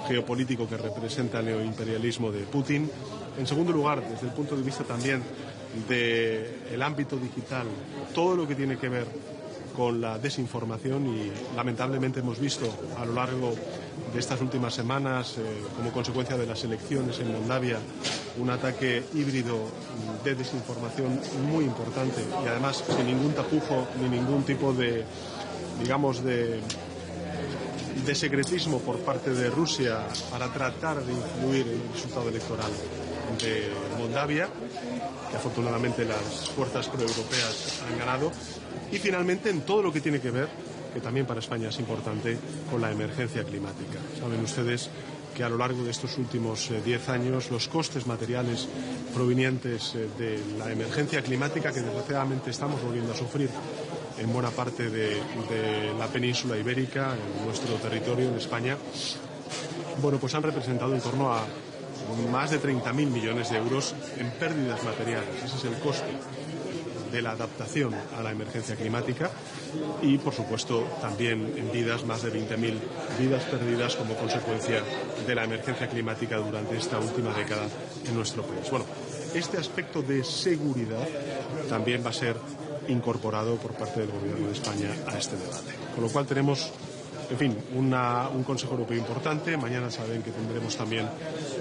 geopolítico que representa el neoimperialismo de Putin. En segundo lugar, desde el punto de vista también del ámbito digital, todo lo que tiene que ver con la desinformación y lamentablemente hemos visto a lo largo de estas últimas semanas, como consecuencia de las elecciones en Moldavia, un ataque híbrido de desinformación muy importante y además sin ningún tapujo ni ningún tipo de, digamos, de secretismo por parte de Rusia para tratar de influir en el resultado electoral de Moldavia, que afortunadamente las fuerzas proeuropeas han ganado. Y finalmente en todo lo que tiene que ver, que también para España es importante, con la emergencia climática. Saben ustedes que a lo largo de estos últimos 10 años los costes materiales provenientes de la emergencia climática que desgraciadamente estamos volviendo a sufrir en buena parte de la península ibérica, en nuestro territorio, en España, bueno, pues han representado en torno a más de 30.000 millones de euros en pérdidas materiales. Ese es el coste de la adaptación a la emergencia climática y, por supuesto, también en vidas, más de 20.000 vidas perdidas como consecuencia de la emergencia climática durante esta última década en nuestro país. Bueno, este aspecto de seguridad también va a ser incorporado por parte del Gobierno de España a este debate. Con lo cual tenemos, en fin, un Consejo Europeo importante. Mañana saben que tendremos también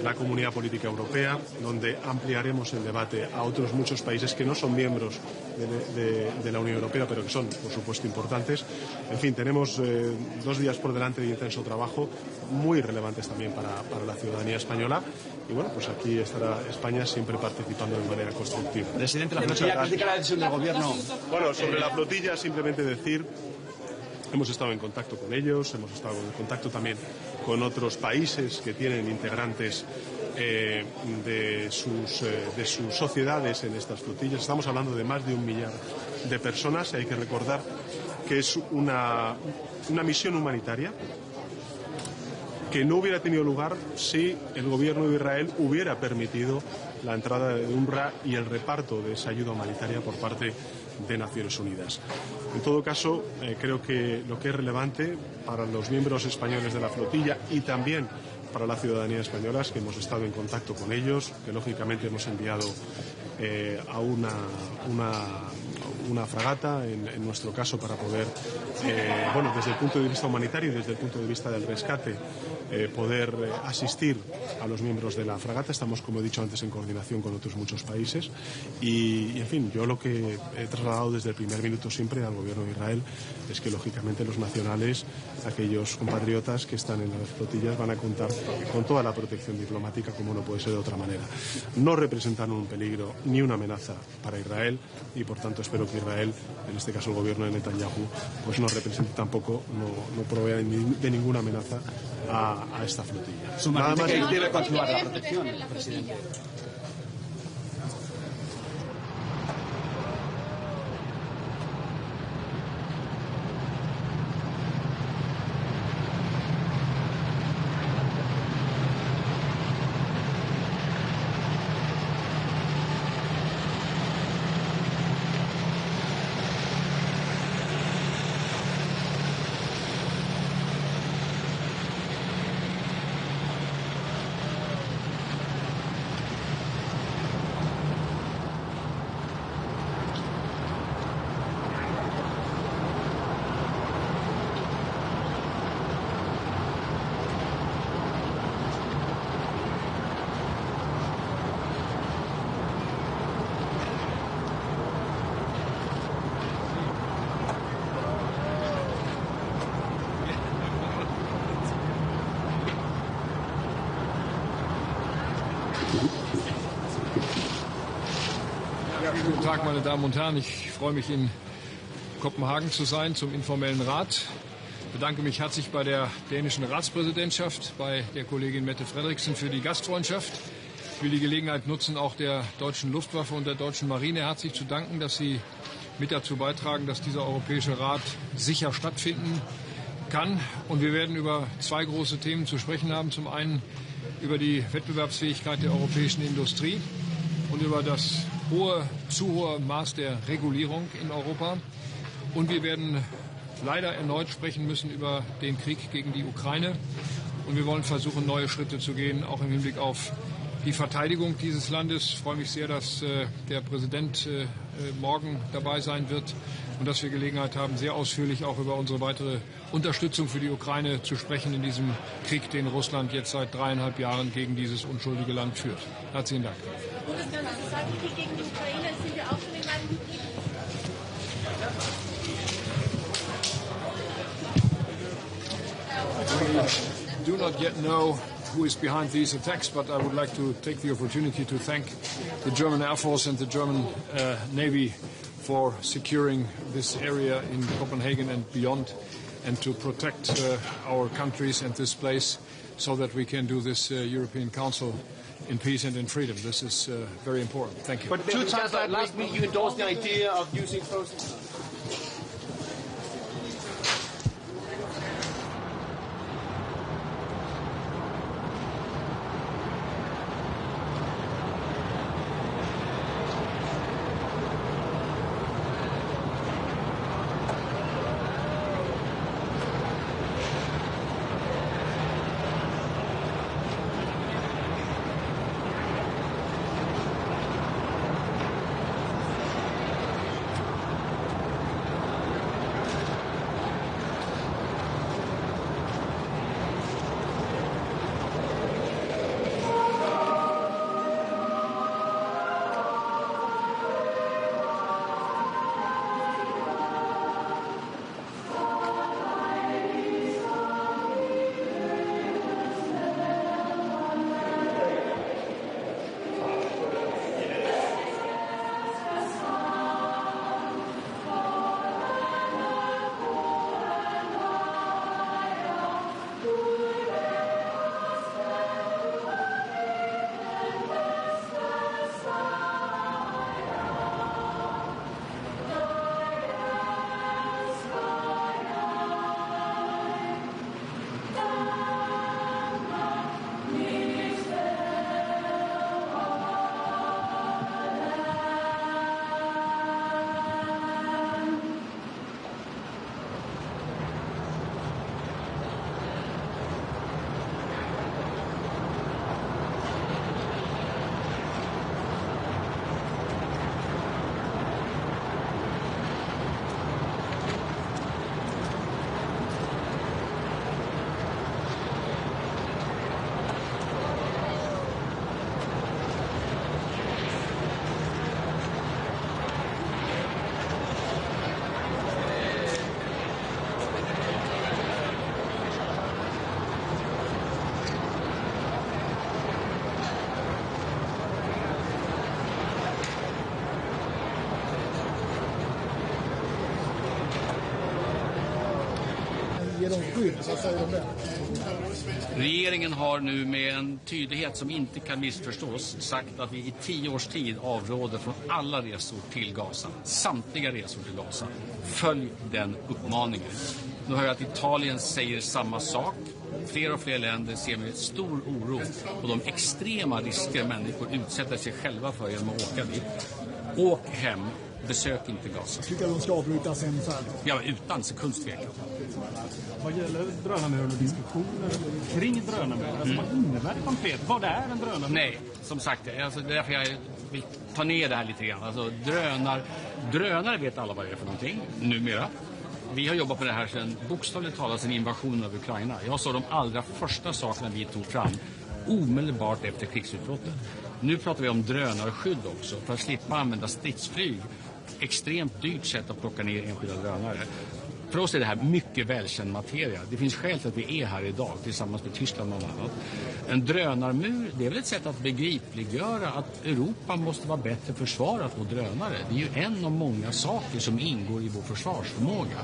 la Comunidad Política Europea, donde ampliaremos el debate a otros muchos países que no son miembros de la Unión Europea, pero que son, por supuesto, importantes. En fin, tenemos 2 días por delante de intenso trabajo, muy relevantes también para la ciudadanía española. Y bueno, pues aquí estará España siempre participando de manera constructiva. Presidente, la flotilla critica la decisión del Gobierno. Bueno, sobre la flotilla, simplemente decir, hemos estado en contacto con ellos, hemos estado en contacto también con otros países que tienen integrantes de sus sociedades en estas flotillas. Estamos hablando de más de 1 millar de personas y hay que recordar que es una misión humanitaria que no hubiera tenido lugar si el gobierno de Israel hubiera permitido la entrada de UNRWA y el reparto de esa ayuda humanitaria por parte de Naciones Unidas. En todo caso, creo que lo que es relevante para los miembros españoles de la flotilla y también para la ciudadanía española es que hemos estado en contacto con ellos, que lógicamente hemos enviado a una fragata, en nuestro caso, para poder, bueno, desde el punto de vista humanitario y desde el punto de vista del rescate, poder asistir a los miembros de la fragata. Estamos, como he dicho antes, en coordinación con otros muchos países y en fin, yo lo que he trasladado desde el primer minuto siempre al gobierno de Israel es que lógicamente los nacionales, aquellos compatriotas que están en las flotillas, van a contar con toda la protección diplomática, como no puede ser de otra manera. No representan un peligro ni una amenaza para Israel y por tanto espero que Israel, en este caso el gobierno de Netanyahu, pues no represente tampoco, no provea de ninguna amenaza a esta flotilla. Nada más. Debe continuar la protección, presidente. Guten Tag, meine Damen und Herren. Ich freue mich, in Kopenhagen zu sein zum informellen Rat. Ich bedanke mich herzlich bei der dänischen Ratspräsidentschaft, bei der Kollegin Mette Frederiksen für die Gastfreundschaft. Ich will die Gelegenheit nutzen, auch der deutschen Luftwaffe und der deutschen Marine herzlich zu danken, dass sie mit dazu beitragen, dass dieser Europäische Rat sicher stattfinden kann. Und wir werden über zwei große Themen zu sprechen haben. Zum einen über die Wettbewerbsfähigkeit der europäischen Industrie und über das zu hohe Maß der Regulierung in Europa. Und wir werden leider erneut sprechen müssen über den Krieg gegen die Ukraine. Und wir wollen versuchen, neue Schritte zu gehen, auch im Hinblick auf die Verteidigung dieses Landes. Ich freue mich sehr, dass der Präsident morgen dabei sein wird und dass wir Gelegenheit haben, sehr ausführlich auch über unsere weitere Unterstützung für die Ukraine zu sprechen in diesem Krieg, den Russland jetzt seit 3,5 Jahren gegen dieses unschuldige Land führt. Herzlichen Dank. Bundeskanzler, Sie sagen, Krieg gegen die Ukraine, sind wir auch schon in einem We do not yet know who is behind these attacks, but I would like to take the opportunity to thank the German Air Force and the German Navy for securing this area in Copenhagen and beyond, and to protect our countries and this place so that we can do this European Council in peace and in freedom. This is very important. Thank you. But two times last week you endorsed the idea of using frozen. ge dem skydd. Vad säger du om det? Regeringen har nu med en tydlighet som inte kan missförstås sagt att vi i 10 års tid avråder från alla resor till Gaza. Samtliga resor till Gaza. Följ den uppmaningen. Nu hör jag att Italien säger samma sak. Fler och fler länder ser med stor oro på de extrema risker människor utsätter sig själva för genom att åka dit. Åk hem, besök inte Gaza. Tycker de ska avbryta sen färd? Ja, utan sekundstvekan. Vad gäller drönarmuren och diskussioner kring drönarmuren, alltså vad innebär det konkret? Vad är en drönarmur? Nej, som sagt, alltså, det är därför jag vill ta ner det här lite grann. Alltså, drönare vet alla vad det är för någonting, numera. Vi har jobbat på det här sedan, bokstavligt talat sedan invasionen av Ukraina. Jag såg de allra första sakerna vi tog fram omedelbart efter krigsutbrottet. Nu pratar vi om drönarskydd också, för att slippa använda stridsflyg. Extremt dyrt sätt att plocka ner enskilda drönare. För oss är det här mycket välkänd materia. Det finns skäl till att vi är här idag tillsammans med Tyskland och annat. En drönarmur, det är väl ett sätt att begripliggöra att Europa måste vara bättre försvarat mot drönare. Det är ju en av många saker som ingår i vår försvarsförmåga.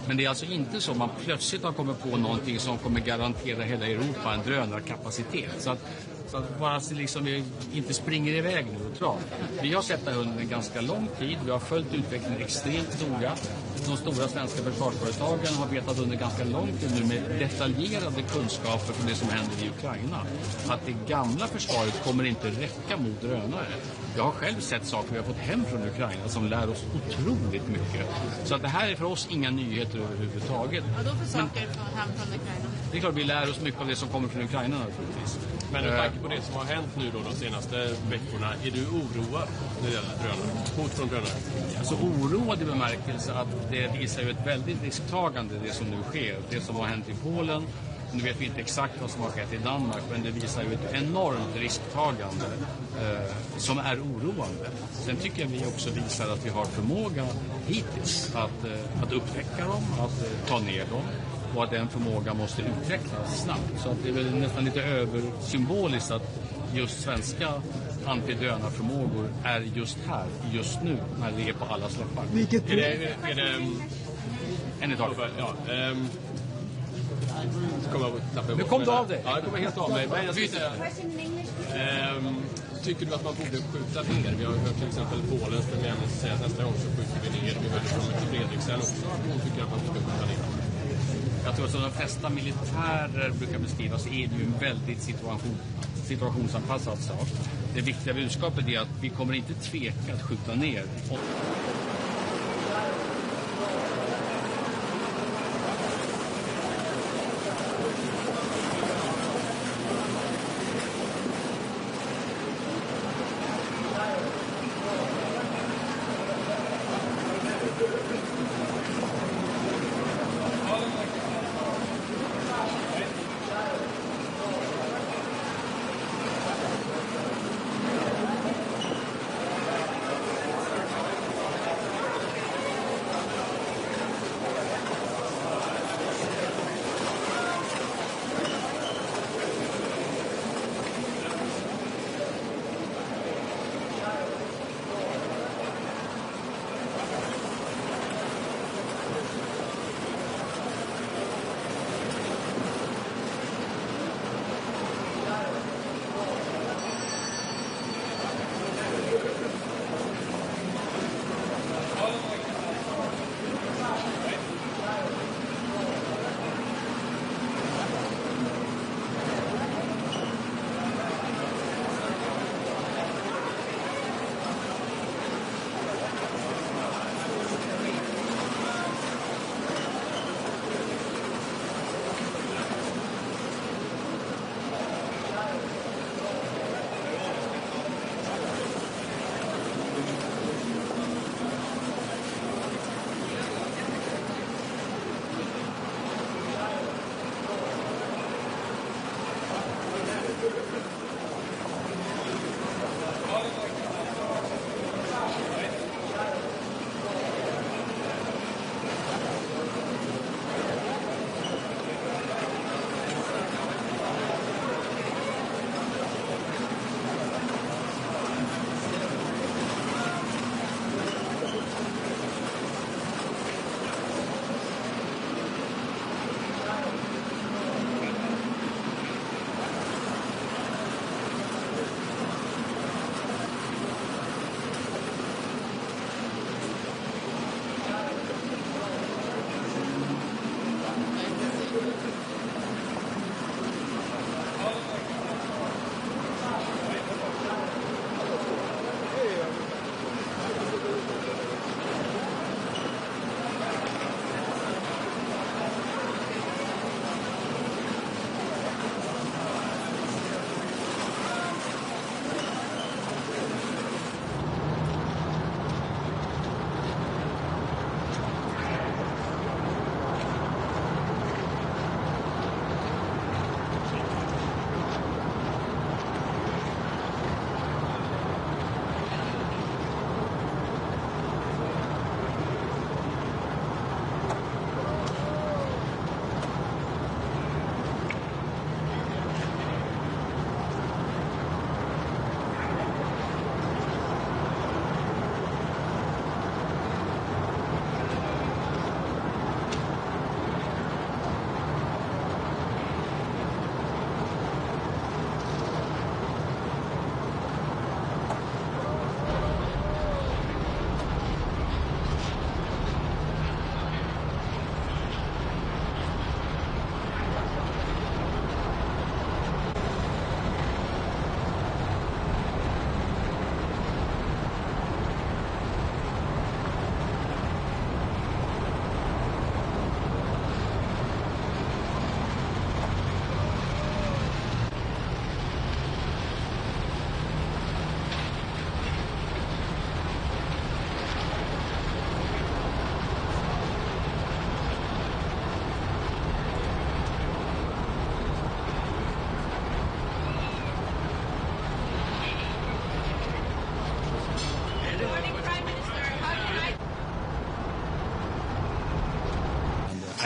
Men det är alltså inte så att man plötsligt har kommit på någonting som kommer garantera hela Europa en drönarkapacitet. Så att bara liksom vi inte springer iväg nu och trav. Vi har sett det under en ganska lång tid. Vi har följt utvecklingen extremt noga. De stora svenska försvarsföretagen har vetat under ganska lång tid nu med detaljerade kunskaper från det som händer i Ukraina. Att det gamla försvaret kommer inte räcka mot drönare. Jag har själv sett saker vi har fått hem från Ukraina som lär oss otroligt mycket. Så att det här är för oss inga nyheter överhuvudtaget. Vad då för saker hem från Ukraina? Det är klart vi lär oss mycket av det som kommer från Ukraina naturligtvis. Men med tanke på det som har hänt nu då de senaste veckorna, är du oroad när det gäller drönare? Hot från drönare? Alltså oroad i bemärkelse att det visar ju ett väldigt risktagande det som nu sker. Det som har hänt i Polen, nu vet vi inte exakt vad som har skett i Danmark, men det visar ju ett enormt risktagande som är oroande. Sen tycker jag vi också visar att vi har förmåga hittills att upptäcka dem, att ta ner dem. Och att den förmåga måste utvecklas snabbt. Så att det är väl nästan lite översymboliskt att just svenska antidrönarförmågor är just här, just nu, när det är på alla släppar. Vilket är det en i taget. Ja, nu kom du av dig. Ja, jag kommer helt av mig. Men jag ska säga, tycker du att man borde skjuta ner? Vi har hört till exempel Polens premiärminister säga att nästa gång så skjuter vi ner. Vi hörde från Frederiksen också att hon tycker att man ska skjuta ner. Jag tror att de flesta militärer brukar beskrivas är det ju en väldigt situationsanpassad sak. Det viktiga budskapet är att vi kommer inte tveka att skjuta ner.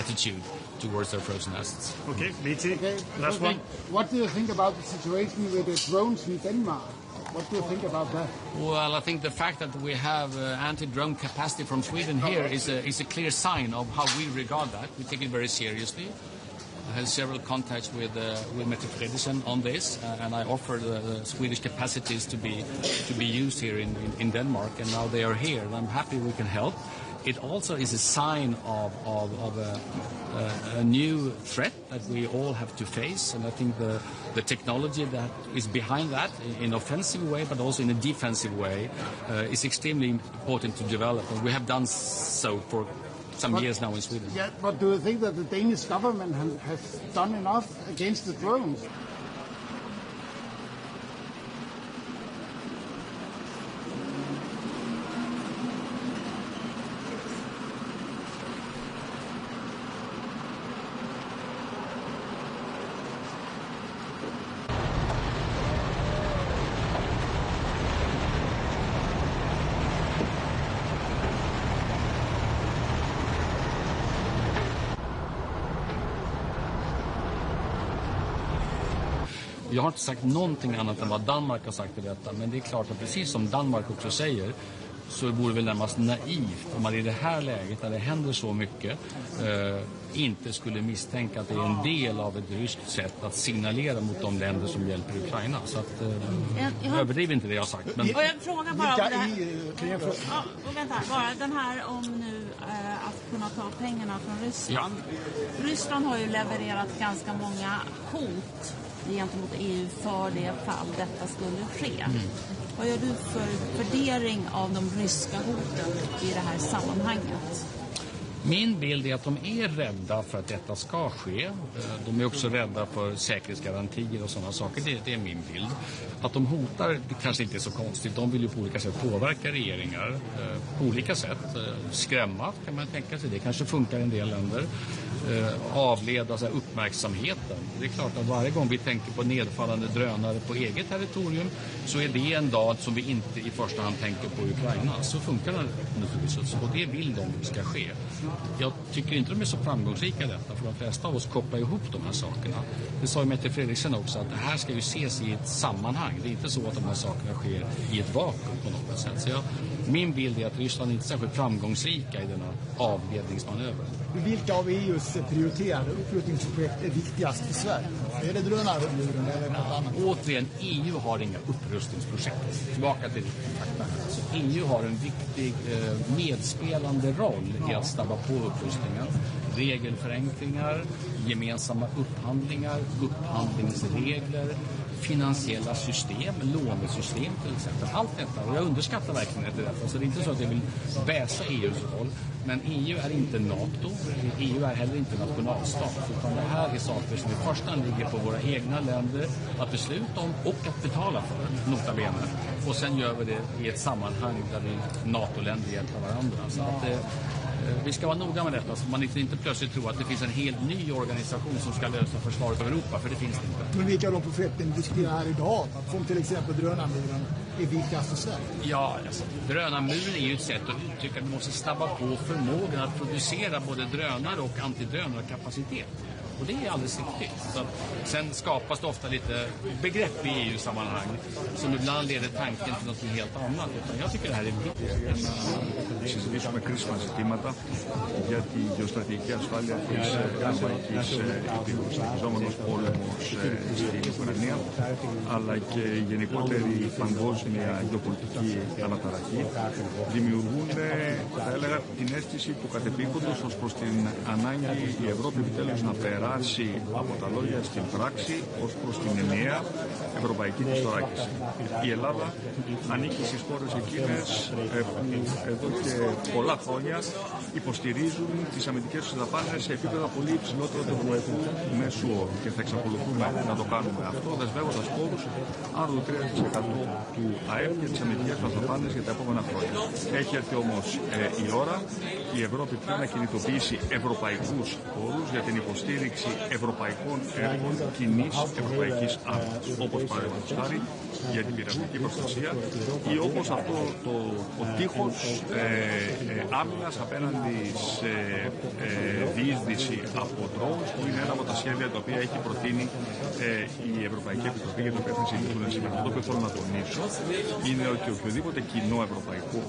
attitude towards their frozen assets. Okay, BT, last one. What do you think about the situation with the drones in Denmark? What do you think about that? Well, I think the fact that we have anti-drone capacity from Sweden here is a clear sign of how we regard that. We take it very seriously. I had several contacts with Mette Frederiksen on this, and I offered the Swedish capacities to be used here in Denmark, and now they are here, and I'm happy we can help. It also is a sign of a new threat that we all have to face, and I think the technology that is behind that in an offensive way but also in a defensive way is extremely important to develop, and we have done so for some years now in Sweden. Yeah, but do you think that the Danish government has done enough against the drones? Jag har inte sagt någonting annat än vad Danmark har sagt i detta, men det är klart att precis som Danmark också säger så vore det väl närmast naivt om man i det här läget när det händer så mycket inte skulle misstänka att det är en del av ett ryskt sätt att signalera mot de länder som hjälper Ukraina. Så att överdriv inte det jag har sagt. Men... Och jag frågar bara om det här, och vänta, bara den här om nu att kunna ta pengarna från Ryssland. Ja. Ryssland har ju levererat ganska många hot gentemot EU för det fall detta skulle ske. Vad gör du för värdering av de ryska hoten i det här sammanhanget? Min bild är att de är rädda för att detta ska ske. De är också rädda för säkerhetsgarantier och sådana saker. Det är min bild. Att de hotar, det kanske inte är så konstigt. De vill ju på olika sätt påverka regeringar. På olika sätt. Skrämma kan man tänka sig. Det kanske funkar i en del länder. Avleda så här, uppmärksamheten. Det är klart att varje gång vi tänker på nedfallande drönare på eget territorium så är det en dag som vi inte i första hand tänker på Ukraina. Så funkar det naturligtvis. Och det vill de ska ske. Jag tycker inte de är så framgångsrika i detta, för de flesta av oss kopplar ihop de här sakerna. Det sa ju Mette Frederiksen också, att det här ska ju ses i ett sammanhang. Det är inte så att de här sakerna sker i ett vakuum på något sätt. Så min bild är att Ryssland inte är särskilt framgångsrika i denna avledningsmanöver. Vilka av EUs prioriterade upprustningsprojekt är viktigast för Sverige? Är det drönarhundjuren eller något annat? Återigen, EU har inga upprustningsprojekt. Tillbaka till fakta. Så EU har en viktig medspelande roll i att snabba på upprustningen. Regelförenklingar, gemensamma upphandlingar, upphandlingsregler, finansiella system, lånesystem till exempel. Allt detta. Och jag underskattar verkligen detta. Så det är inte så att jag vill väsa EUs roll. Men EU är inte NATO, EU är heller inte nationalstat, utan det här är saker som i första hand ligger på våra egna länder att besluta om och att betala för, nota bene. Och sen gör vi det i ett sammanhang där vi NATO-länder hjälper varandra. Så att vi ska vara noga med detta så man inte plötsligt tror att det finns en helt ny organisation som ska lösa försvaret av Europa, för det finns det inte. Men vilka av de projekten diskuterar här idag, som till exempel drönarmuren, är viktigast för Sverige? Ja, alltså, drönarmuren är ju ett sätt att uttrycka att vi måste snabba på förmågan att producera både drönare och antidrönarkapacitet. Och det är alldeles riktigt. Så sen skapas det ofta lite begrepp i EU-sammanhang som ibland leder tanken till något helt annat. Utan jag tycker det här är viktigt. Συζητήσουμε κρίσιμα ζητήματα για τη γεωστρατηγική ασφάλεια της Ευρωπαϊκής Επίγουσας, συνεχιζόμενος πόλεμος στην Ουκρανία, αλλά και η γενικότερη παγκόσμια γεωπολιτική αναταραχή δημιουργούν, θα έλεγα, την αίσθηση του κατεπήγοντος ως προς την ανάγκη η Ευρώπη επιτέλους να περάσει από τα λόγια στην πράξη ως προς την ενιαία ευρωπαϊκή πιστοράκηση. Η Ελλάδα ανήκει στις χώρες εκείνες που εδώ και πολλά χρόνια υποστηρίζουν τις αμυντικές τους δαπάνες σε επίπεδα πολύ υψηλότερο του ευρωπαϊκού μέσου όρου και θα εξακολουθούμε να το κάνουμε αυτό δεσμεύοντας πόρους άνω του 3% του ΑΕΠ για τις αμυντικές μας δαπάνες για τα επόμενα χρόνια. Έχει έρθει όμως η ώρα η Ευρώπη πια να κινητοποιήσει ευρωπαϊκούς πόρους για την υποστήριξη ύπαρξη ευρωπαϊκών έργων κοινής ευρωπαϊκής άμυνας, όπως παραδείγματος χάρη για την πειρατική προστασία ή όπως αυτό ο τείχος άμυνας απέναντι σε διείσδυση από drones, που είναι ένα από τα σχέδια τα οποία έχει προτείνει η Ευρωπαϊκή Επιτροπή, για το οποίο θα συζητούν σήμερα. Αυτό που θέλω να τονίσω είναι ότι οποιοδήποτε κοινό ευρωπαϊκό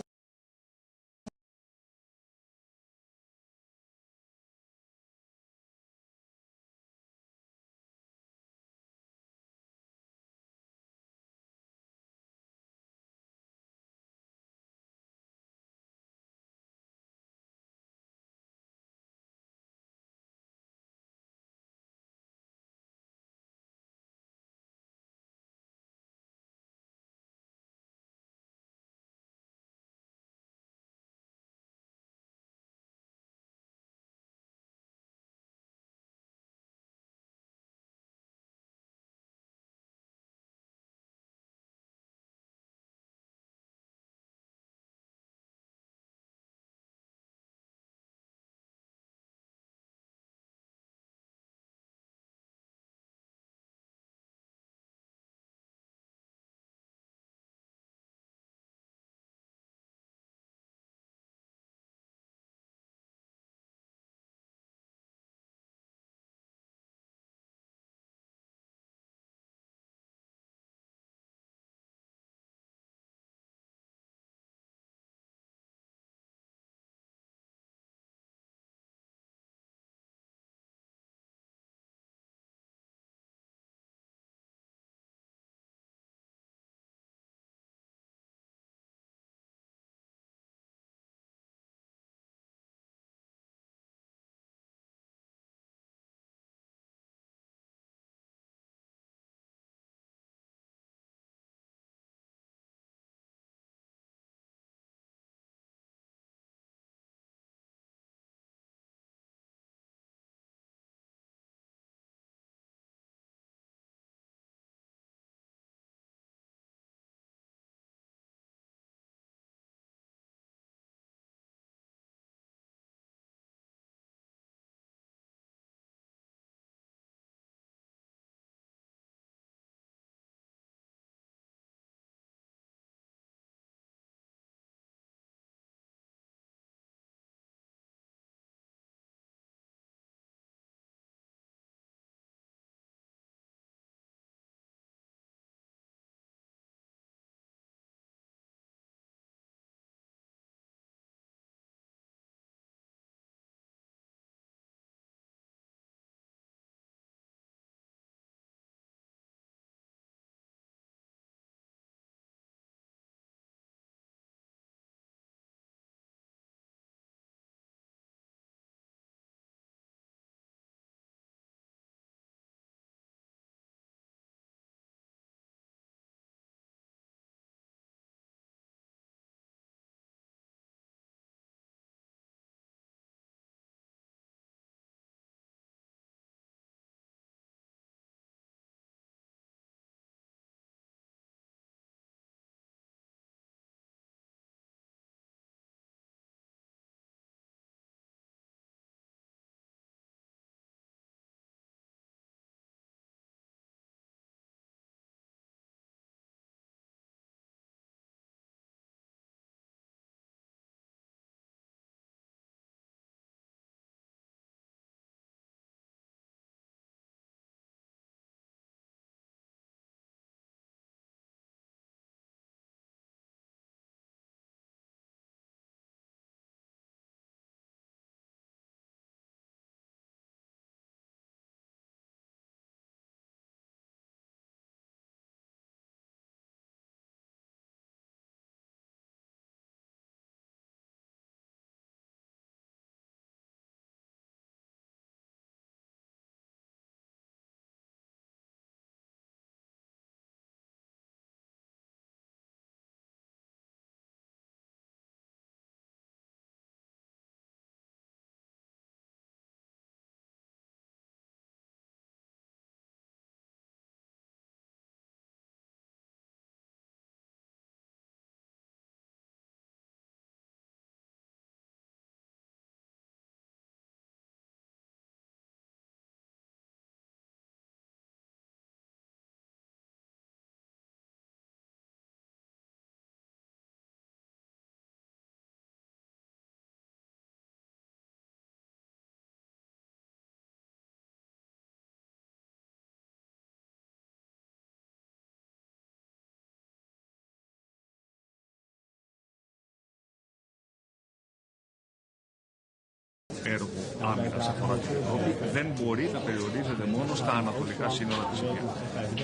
έργο άμυνας αφορά την Ευρώπη δεν μπορεί να περιορίζεται μόνο στα ανατολικά σύνορα της Υπήρου.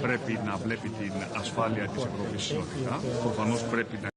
Πρέπει να βλέπει την ασφάλεια της Ευρώπης συνολικά. Προφανώς πρέπει να